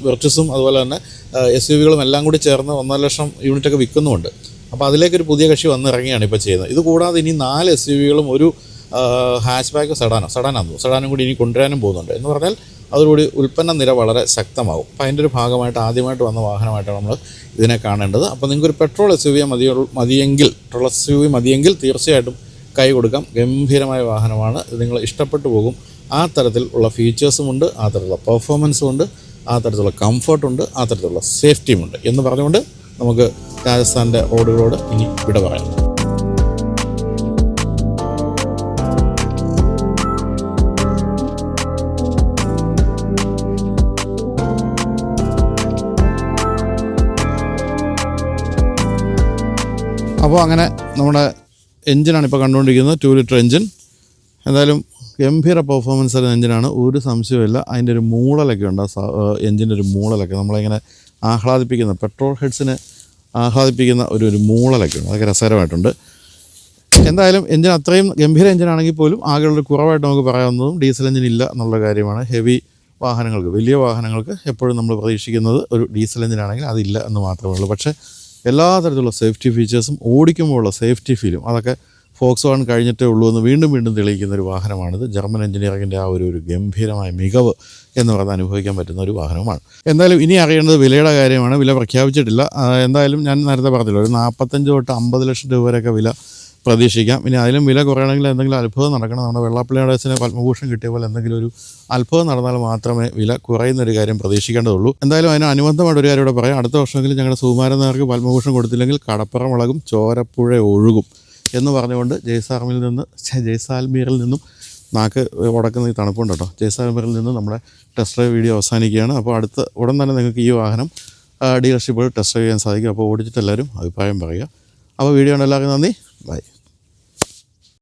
വെർട്ടിസും അതുപോലെ തന്നെ SUVകളും എല്ലാം കൂടി ചേർന്ന് 1.5 ലക്ഷം യൂണിറ്റൊക്കെ വിൽക്കുന്നുമുണ്ട്. അപ്പോൾ അതിലേക്കൊരു പുതിയ കക്ഷി വന്നിറങ്ങിയാണ് ഇപ്പോൾ ചെയ്യുന്നത്. ഇത് കൂടാതെ ഇനി 4 SUVകളും ഒരു ഹാച്ച് ബാക്ക് സെഡാനും കൂടി ഇനി കൊണ്ടുവരാനും പോകുന്നുണ്ട്. എന്ന് പറഞ്ഞാൽ അതോടുകൂടി ഉൽപ്പന്ന നിര വളരെ ശക്തമാകും. അപ്പോൾ അതിൻ്റെ ഒരു ഭാഗമായിട്ട് ആദ്യമായിട്ട് വന്ന വാഹനമായിട്ടാണ് നമ്മൾ ഇതിനെ കാണേണ്ടത്. അപ്പോൾ നിങ്ങൾക്കൊരു പെട്രോൾ SUV മതിയെങ്കിൽ തീർച്ചയായിട്ടും കൈ കൊടുക്കാം. ഗംഭീരമായ വാഹനമാണ്. ഇത് നിങ്ങൾ ഇഷ്ടപ്പെട്ടു പോകും. ആ തരത്തിലുള്ള ഫീച്ചേഴ്സുമുണ്ട്, ആ തരത്തിലുള്ള പെർഫോമൻസുമുണ്ട്, ആ തരത്തിലുള്ള കംഫർട്ടുണ്ട്, ആ തരത്തിലുള്ള സേഫ്റ്റിയുമുണ്ട് എന്ന് പറഞ്ഞുകൊണ്ട് നമുക്ക് രാജസ്ഥാൻ്റെ റോഡുകളോട് ഇനി വിട പറയാം. അപ്പോൾ അങ്ങനെ നമ്മുടെ എൻജിനാണ് ഇപ്പോൾ കണ്ടുകൊണ്ടിരിക്കുന്നത്. 2 ലിറ്റർ എൻജിൻ. എന്തായാലും ഗംഭീര പെർഫോമൻസ് ഉള്ള എൻജിനാണ്, ഒരു സംശയമില്ല. അതിൻ്റെ ഒരു മൂളലൊക്കെ ഉണ്ട്, എൻജിൻ്റെ ഒരു മൂളലൊക്കെ നമ്മളിങ്ങനെ ആഹ്ലാദിപ്പിക്കുന്ന, പെട്രോൾ ഹെഡ്സിനെ ആഹ്ലാദിപ്പിക്കുന്ന ഒരു മൂളലൊക്കെ ഉണ്ട്. അതൊക്കെ രസകരമായിട്ടുണ്ട്. എന്തായാലും എൻജിൻ അത്രയും ഗംഭീര എൻജിനാണെങ്കിൽ പോലും ആകെയുള്ളൊരു കുറവായിട്ട് നമുക്ക് പറയാവുന്നതും ഡീസൽ എൻജിൻ ഇല്ല എന്നുള്ള കാര്യമാണ്. ഹെവി വാഹനങ്ങൾക്ക്, വലിയ വാഹനങ്ങൾക്ക് എപ്പോഴും നമ്മൾ പ്രതീക്ഷിക്കുന്നത് ഒരു ഡീസൽ എൻജിനാണെങ്കിൽ അതില്ല എന്ന് മാത്രമേ ഉള്ളൂ. പക്ഷേ എല്ലാ തരത്തിലുള്ള സേഫ്റ്റി ഫീച്ചേഴ്സും ഓടിക്കുമ്പോഴുള്ള സേഫ്റ്റി ഫീലും അതൊക്കെ ഫോക്സ് വാഗൺ കഴിഞ്ഞിട്ടേ ഉള്ളൂ എന്ന് വീണ്ടും തെളിയിക്കുന്ന ഒരു വാഹനമാണിത്. ജർമ്മൻ എഞ്ചിനീയറിങ്ങിൻ്റെ ആ ഒരു ഗംഭീരമായ മികവ് എന്ന് പറഞ്ഞാൽ അനുഭവിക്കാൻ പറ്റുന്ന ഒരു വാഹനമാണ്. എന്തായാലും ഇനി അറിയേണ്ടത് വിലയുടെ കാര്യമാണ്. വില പ്രഖ്യാപിച്ചിട്ടില്ല. എന്തായാലും ഞാൻ നേരത്തെ പറഞ്ഞില്ല, ഒരു 45 തൊട്ട് 50 ലക്ഷം രൂപ വരെയൊക്കെ വില പ്രതീക്ഷിക്കാം. ഇനി അതിലും വില കുറയണമെങ്കിൽ എന്തെങ്കിലും അത്ഭുതം നടക്കണം. നമ്മുടെ വെള്ളാപ്പള്ളി നടേശന് പത്മഭൂഷൺ കിട്ടിയ പോലെ എന്തെങ്കിലും ഒരു അത്ഭുതം നടന്നാൽ മാത്രമേ വില കുറയുന്നൊരു കാര്യം പ്രതീക്ഷിക്കേണ്ടതുള്ളൂ. എന്തായാലും അതിന് അനുബന്ധമായിട്ടൊരു കാര്യം ഇവിടെ പറയാം. അടുത്ത വർഷമെങ്കിലും ഞങ്ങളുടെ സുകുമാരൻ നായർക്ക് പത്മഭൂഷൺ കൊടുത്തില്ലെങ്കിൽ കടപ്പുറം മുളകും, ചോരപ്പുഴ ഒഴുകും എന്ന് പറഞ്ഞുകൊണ്ട് ജയ്സാൽമീറിൽ നിന്നും നാക്ക് ഉടക്കുന്ന ഈ തണുപ്പുണ്ട് കേട്ടോ. ജയ്സാൽമീറിൽ നിന്നും നമ്മുടെ ടെസ്റ്റ് ഡ്രൈവ് വീഡിയോ അവസാനിക്കുകയാണ്. അപ്പോൾ ഉടൻ തന്നെ നിങ്ങൾക്ക് ഈ വാഹനം ഡീലർഷിപ്പുകൾ ടെസ്റ്റ് ഡ്രൈവ് ചെയ്യാൻ സാധിക്കും. അപ്പോൾ ഓടിച്ചിട്ട് എല്ലാവരും അഭിപ്രായം പറയുക. അപ്പോൾ വീഡിയോ ഉണ്ട്. എല്ലാവർക്കും നന്ദി. ബൈ.